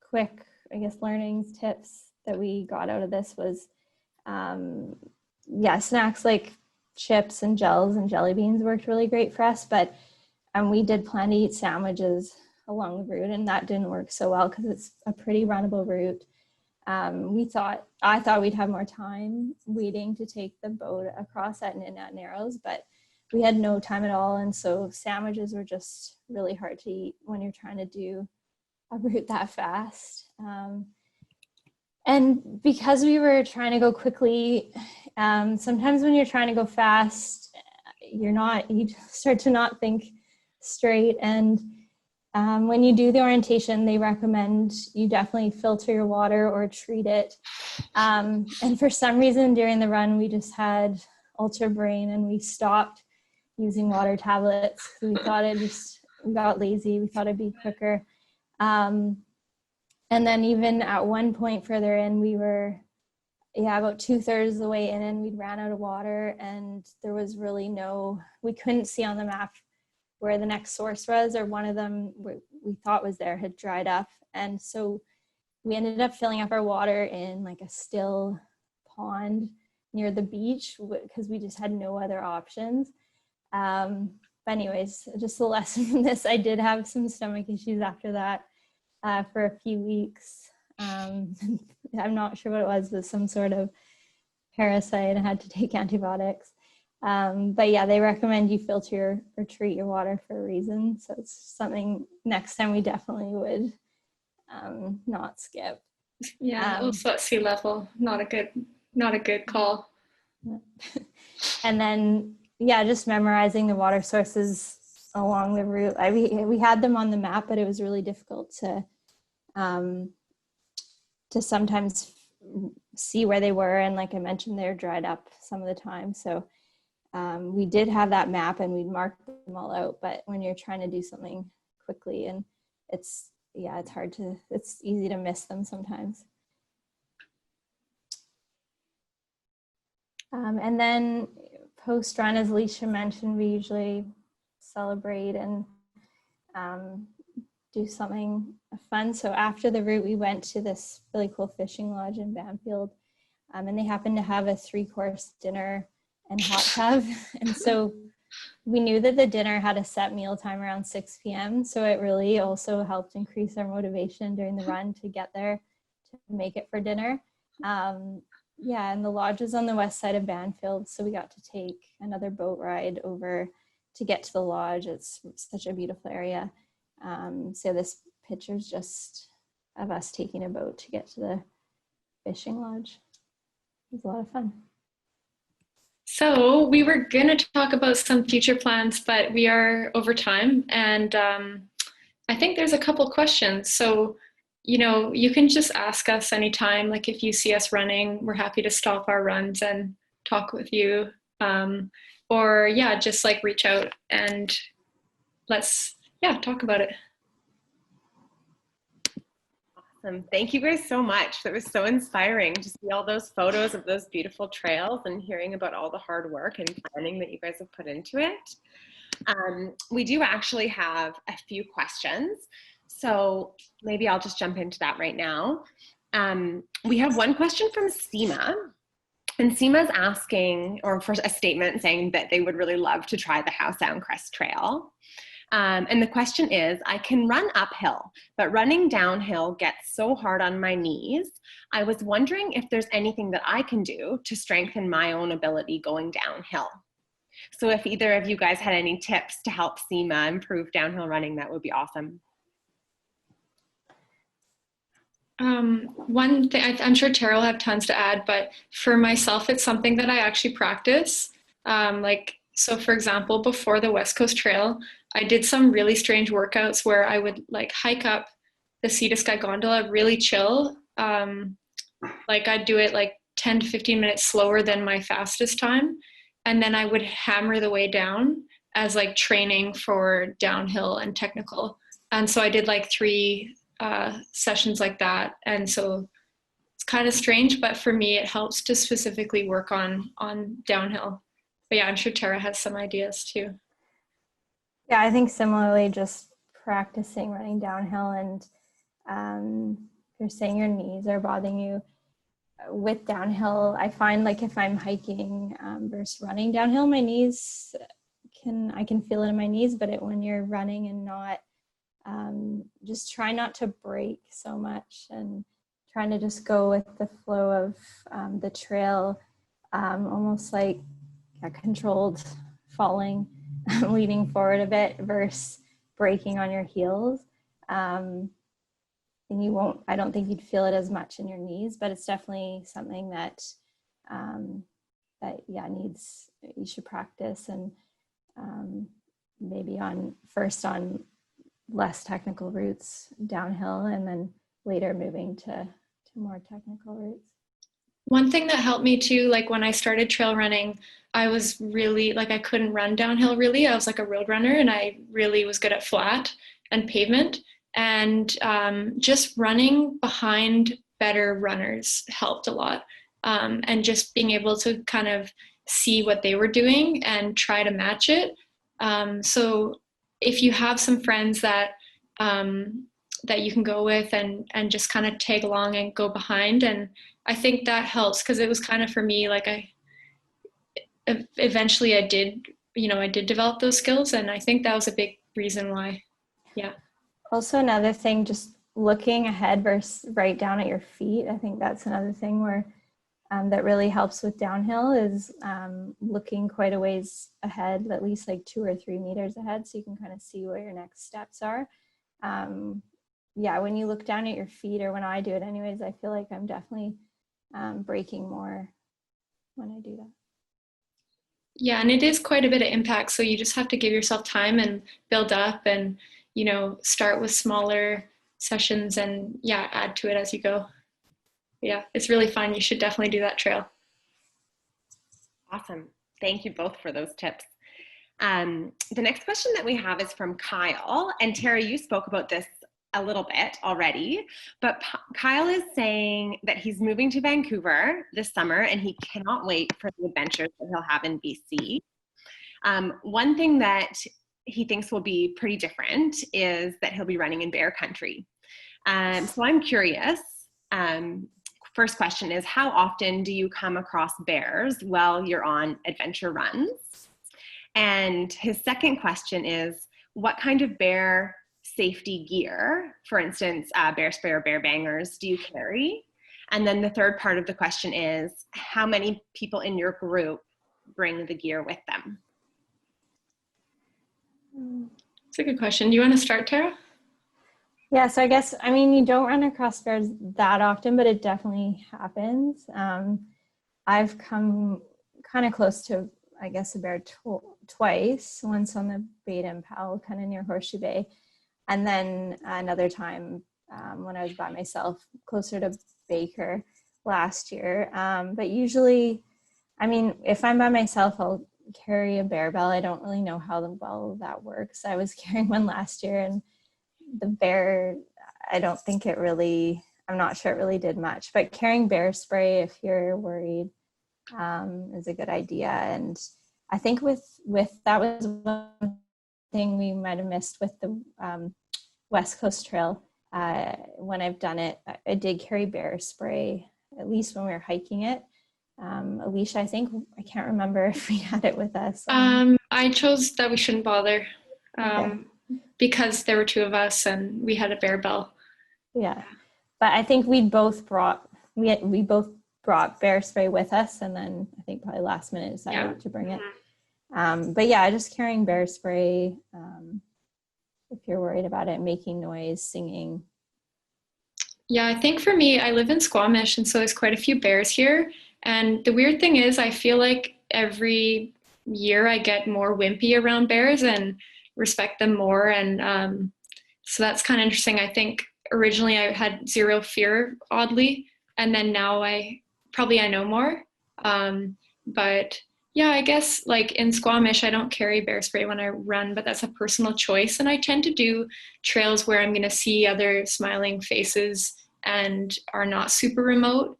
quick, I guess, learnings, tips that we got out of this was, snacks like chips and gels and jelly beans worked really great for us, but we did plan to eat sandwiches along the route, and that didn't work so well because it's a pretty runnable route. I thought we'd have more time waiting to take the boat across at Ninat Narrows, but we had no time at all. And so sandwiches were just really hard to eat when you're trying to do a route that fast. And because we were trying to go quickly, sometimes when you're trying to go fast, you start to not think straight. And when you do the orientation, they recommend you definitely filter your water or treat it. And for some reason during the run, we just had ultra brain and we stopped using water tablets. We thought we got lazy. We thought it'd be quicker. And then even at one point further in, we were, about 2/3 of the way in and we'd ran out of water, and there was really we couldn't see on the map where the next source was, or one of them we thought was there had dried up. And so we ended up filling up our water in like a still pond near the beach because we just had no other options. But anyways, just a lesson from this. I did have some stomach issues after that for a few weeks. I'm not sure what it was, but some sort of parasite. I had to take antibiotics. But yeah, they recommend you filter or treat your water for a reason. So it's something next time we definitely would not skip. Yeah, also at sea level, not a good call. And then, just memorizing the water sources along the route. We had them on the map, but it was really difficult to sometimes see where they were. And like I mentioned, they're dried up some of the time. So we did have that map and we'd marked them all out, but when you're trying to do something quickly, and it's easy to miss them sometimes. And then post run, as Alicia mentioned, we usually celebrate and do something fun. So after the route, we went to this really cool fishing lodge in Banfield, and they happened to have a 3-course dinner and hot tub. And so we knew that the dinner had a set meal time around 6 p.m. So it really also helped increase our motivation during the run to get there to make it for dinner. And the lodge is on the west side of Banfield. So we got to take another boat ride over to get to the lodge. It's such a beautiful area. So this picture's just of us taking a boat to get to the fishing lodge. It was a lot of fun. So we were going to talk about some future plans, but we are over time. And I think there's a couple questions. So, you can just ask us anytime. Like if you see us running, we're happy to stop our runs and talk with you. Just like reach out and let's, talk about it. Awesome. Thank you guys so much. That was so inspiring to see all those photos of those beautiful trails and hearing about all the hard work and planning that you guys have put into it. We do actually have a few questions, so maybe I'll just jump into that right now. We have one question from Seema, and Seema's asking, or for a statement saying that they would really love to try the Howe Sound Crest Trail. And the question is, I can run uphill, but running downhill gets so hard on my knees. I was wondering if there's anything that I can do to strengthen my own ability going downhill. So if either of you guys had any tips to help Seema improve downhill running, that would be awesome. One thing, I'm sure Tara will have tons to add, but for myself, it's something that I actually practice. So for example, before the West Coast Trail, I did some really strange workouts where I would hike up the Sea to Sky gondola, really chill. I'd do it 10 to 15 minutes slower than my fastest time. And then I would hammer the way down as training for downhill and technical. And so I did 3 sessions like that. And so it's kind of strange, but for me, it helps to specifically work on downhill. But yeah, I'm sure Tara has some ideas too. Yeah, I think similarly, just practicing running downhill, and if you're saying your knees are bothering you with downhill, I find like if I'm hiking versus running downhill, my knees I can feel it in my knees, but when you're running and not, just try not to break so much and trying to just go with the flow of the trail, almost like a controlled falling, leaning forward a bit versus breaking on your heels. And I don't think you'd feel it as much in your knees, but it's definitely something that, you should practice, and maybe first on less technical routes downhill, and then later moving to more technical routes. One thing that helped me too, like when I started trail running, I was really like, I couldn't run downhill really. I was like a road runner, and I really was good at flat and pavement. And just running behind better runners helped a lot. And just being able to kind of see what they were doing and try to match it. So if you have some friends that you can go with and just kind of tag along and go behind, and I think that helps, because it was kind of for me, like eventually I did develop those skills, and I think that was a big reason why. Yeah. Also, another thing, just looking ahead versus right down at your feet. I think that's another thing where that really helps with downhill, is looking quite a ways ahead, at least like 2 or 3 meters ahead, so you can kind of see where your next steps are. When you look down at your feet, or when I do it anyways, I feel like I'm definitely breaking more when I do that. Yeah, and it is quite a bit of impact, so you just have to give yourself time and build up, and start with smaller sessions, and add to it as you go. Yeah, it's really fun. You should definitely do that trail. Awesome. Thank you both for those tips. The next question that we have is from Kyle. And Tara, you spoke about this a little bit already, but Kyle is saying that he's moving to Vancouver this summer, and he cannot wait for the adventures that he'll have in BC. One thing that he thinks will be pretty different is that he'll be running in bear country. So I'm curious, first question is, how often do you come across bears while you're on adventure runs? And his second question is, what kind of bear safety gear, for instance, bear spray or bear bangers, do you carry? And then the third part of the question is, how many people in your group bring the gear with them? It's a good question. Do you want to start, Tara? Yeah, so I guess, you don't run across bears that often, but it definitely happens. I've come kind of close to, I guess, a bear twice, once on the Beta and Powell, kind of near Horseshoe Bay, and then another time when I was by myself, closer to Baker last year. But usually, if I'm by myself, I'll carry a bear bell. I don't really know how well that works. I was carrying one last year, and the bear, I'm not sure it really did much, but carrying bear spray if you're worried is a good idea. And I think with that was one thing we might have missed with the West Coast Trail. When I've done it, I did carry bear spray, at least when we were hiking it. Alicia, I can't remember if we had it with us. I chose that we shouldn't bother. Okay. Because there were 2 of us and we had a bear bell. Yeah, but I think we both brought bear spray with us, and then I think probably last minute decided to bring it. But just carrying bear spray if you're worried about it making noise, singing. Yeah, I think for me, I live in Squamish, and so there's quite a few bears here. And the weird thing is, I feel like every year I get more wimpy around bears and respect them more, and so that's kind of interesting. I think originally I had zero fear, oddly, and then now I know more. But I guess like in Squamish, I don't carry bear spray when I run, but that's a personal choice, and I tend to do trails where I'm going to see other smiling faces and are not super remote.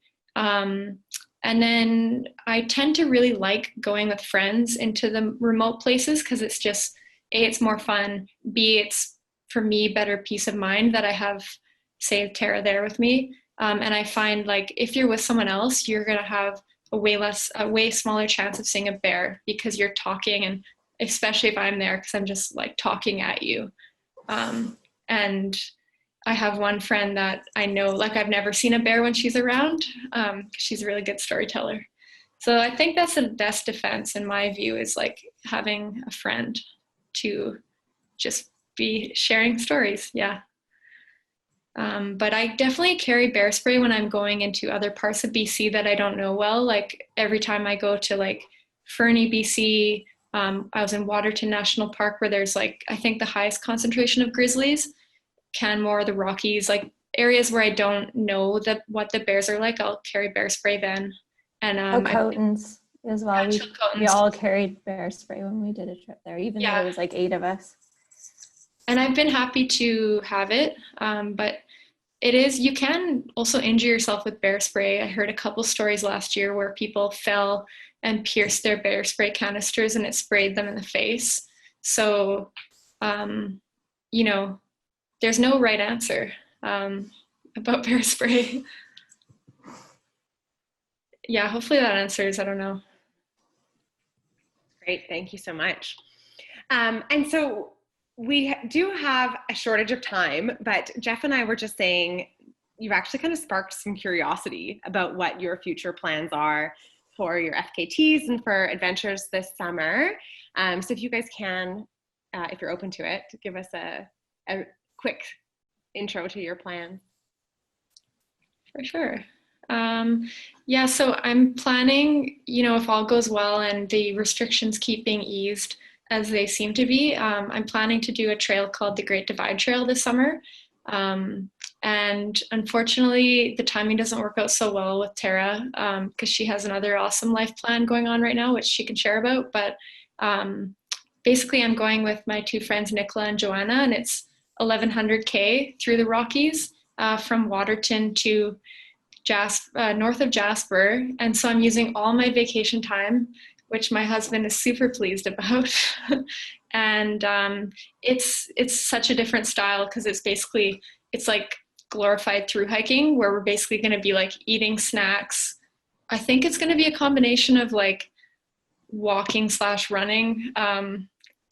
And then I tend to really like going with friends into the remote places because it's just, A, it's more fun, B, it's for me better peace of mind that I have, say, Tara there with me. And I find like if you're with someone else, you're gonna have a way smaller chance of seeing a bear because you're talking, and especially if I'm there because I'm just like talking at you. And I have one friend that I know, like I've never seen a bear when she's around. She's a really good storyteller. So I think that's the best defense in my view, is like having a friend to just be sharing stories. Yeah. But I definitely carry bear spray when I'm going into other parts of BC that I don't know well. Like every time I go to like Fernie, BC, I was in Waterton National Park where there's like, I think the highest concentration of grizzlies. Canmore, the Rockies, like areas where I don't know what the bears are like, I'll carry bear spray then. And Chilcotins as well. Yeah, we all carried bear spray when we did a trip there, even though there was like 8 of us. And I've been happy to have it, but you can also injure yourself with bear spray. I heard a couple stories last year where people fell and pierced their bear spray canisters and it sprayed them in the face. So, you know, there's no right answer about bear spray. Yeah, hopefully that answers, I don't know. Great, thank you so much. And so we do have a shortage of time, but Jeff and I were just saying, you've actually kind of sparked some curiosity about what your future plans are for your FKTs and for adventures this summer. So if you guys can, if you're open to it, give us a quick intro to your plan. For sure. Yeah, so I'm planning, if all goes well and the restrictions keep being eased as they seem to be, I'm planning to do a trail called the Great Divide Trail this summer. And unfortunately, the timing doesn't work out so well with Tara because she has another awesome life plan going on right now, which she can share about. But basically, I'm going with my 2 friends, Nicola and Joanna, and it's 1,100K through the Rockies from Waterton to north of Jasper. And so I'm using all my vacation time, which my husband is super pleased about. And it's such a different style because it's like glorified through hiking where we're basically going to be like eating snacks. I think it's going to be a combination of like walking/running,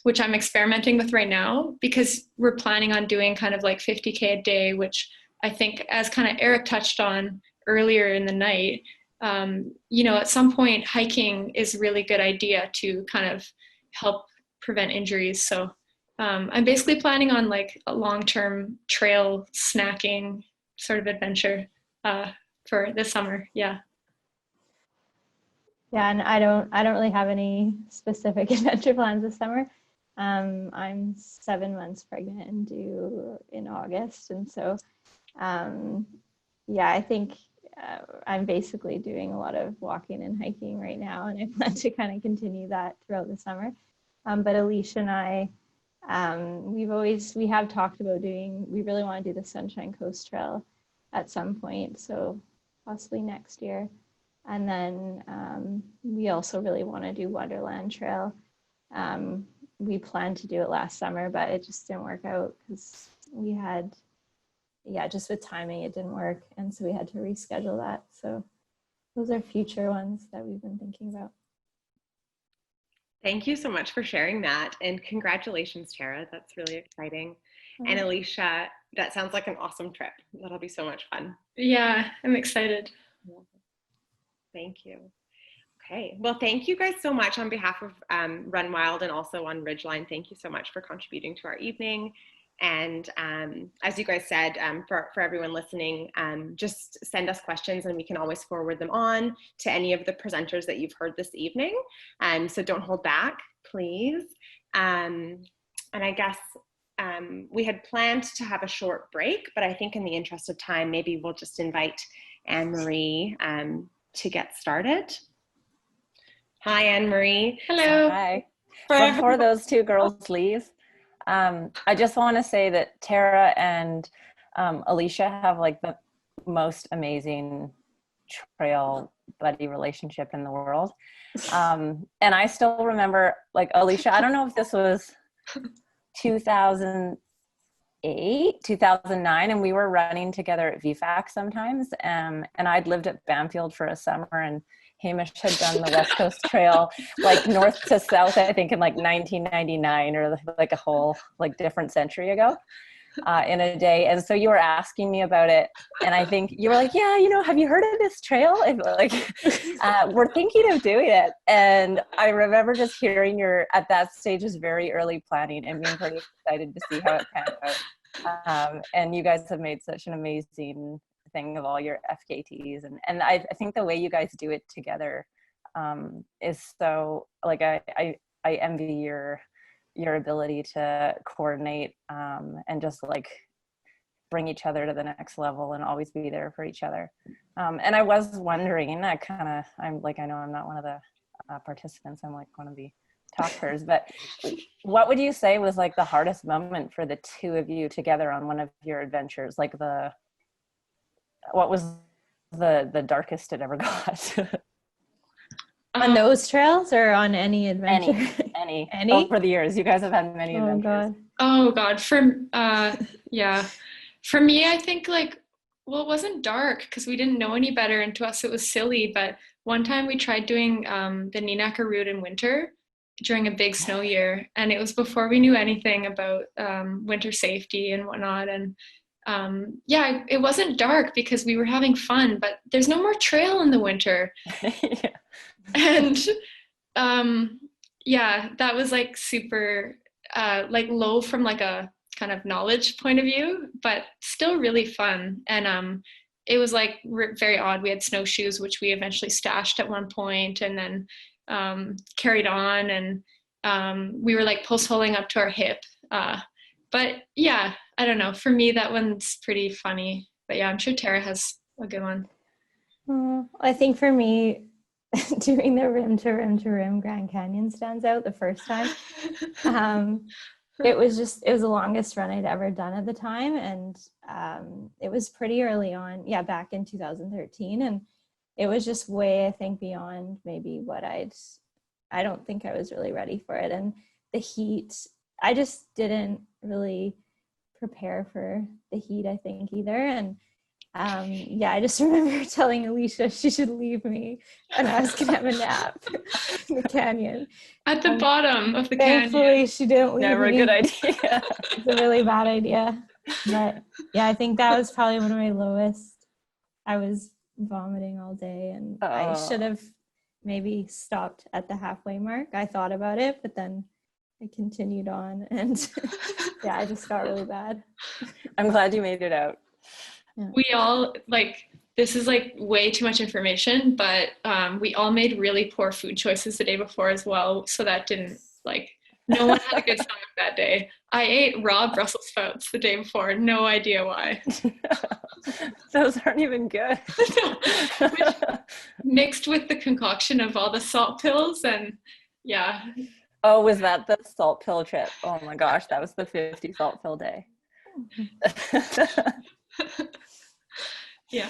which I'm experimenting with right now because we're planning on doing kind of like 50K a day, which I think, as kind of Eric touched on earlier in the night, at some point hiking is a really good idea to kind of help prevent injuries. So I'm basically planning on like a long-term trail snacking sort of adventure for this summer. Yeah. Yeah, and I don't really have any specific adventure plans this summer. I'm 7 months pregnant and due in August. And so, I think I'm basically doing a lot of walking and hiking right now. And I plan to kind of continue that throughout the summer. But Alicia and I, we have talked about we really want to do the Sunshine Coast Trail at some point. So possibly next year. And then we also really want to do Wonderland Trail. We planned to do it last summer, but it just didn't work out because we had, just with timing, it didn't work. And so we had to reschedule that. So those are future ones that we've been thinking about. Thank you so much for sharing that. And congratulations, Tara. That's really exciting. And Alicia, that sounds like an awesome trip. That'll be so much fun. Yeah, I'm excited. Thank you. Okay, well, thank you guys so much on behalf of Run Wild and also on Ridgeline. Thank you so much for contributing to our evening. And as you guys said, for everyone listening, just send us questions and we can always forward them on to any of the presenters that you've heard this evening. So don't hold back, please. And I guess we had planned to have a short break, but I think in the interest of time, maybe we'll just invite Anne-Marie to get started. Hi, Anne-Marie. Hello. Hi. Before those 2 girls leave, I just want to say that Tara and Alicia have like the most amazing trail buddy relationship in the world. And I still remember, like, Alicia, I don't know if this was 2008, 2009, and we were running together at VFAC sometimes. And I'd lived at Banfield for a summer, and Hamish had done the West Coast Trail, like north to south, I think in like 1999 or like a whole like different century ago. In a day. And so you were asking me about it, and I think you were like, yeah, you know, have you heard of this trail? And like, we're thinking of doing it. And I remember just hearing your, at that stage, was very early planning and being pretty excited to see how it panned out. And you guys have made such an amazing thing of all your FKTs. And I think the way you guys do it together is so, like, I envy your ability to coordinate and just like bring each other to the next level and always be there for each other. And I was wondering, I'm like, I know I'm not one of the participants, I'm like one of the talkers, but what would you say was like the hardest moment for the two of you together on one of your adventures? Like what was the darkest it ever got? On those trails or on any adventure? Any. Any? Over the years, you guys have had many adventures. Oh God. For me, I think like, well, it wasn't dark because we didn't know any better, and to us it was silly. But one time we tried doing the Ninaka route in winter during a big snow year, and it was before we knew anything about winter safety and whatnot. And it wasn't dark because we were having fun, but there's no more trail in the winter. Yeah. And that was like super like low from like a kind of knowledge point of view, but still really fun. And it was like very odd. We had snowshoes, which we eventually stashed at one point, and then carried on, and we were like post holing up to our hip. But yeah, I don't know. For me, that one's pretty funny. But yeah, I'm sure Tara has a good one. I think for me, doing the rim to rim to rim Grand Canyon stands out the first time. It was the longest run I'd ever done at the time, and it was pretty early on, back in 2013, and it was just way, I think, beyond maybe what I don't think I was really ready for it. And the heat, I just didn't really prepare for the heat, I think, either. And I just remember telling Alicia she should leave me and I was gonna have a nap in the canyon. At the bottom of the canyon. Thankfully, she didn't leave Never me. a good idea. It's a really bad idea. But yeah, I think that was probably one of my lowest. I was vomiting all day, and I should have maybe stopped at the halfway mark. I thought about it, but then I continued on, and I just got really bad. I'm glad you made it out. We all, like, this is like way too much information, but we all made really poor food choices the day before as well. So that didn't, like, no one had a good stomach that day. I ate raw Brussels sprouts the day before. No idea why. Those aren't even good. Mixed with the concoction of all the salt pills, and yeah. Oh, was that the salt pill trip? Oh my gosh, that was the 50 salt pill day. Yeah.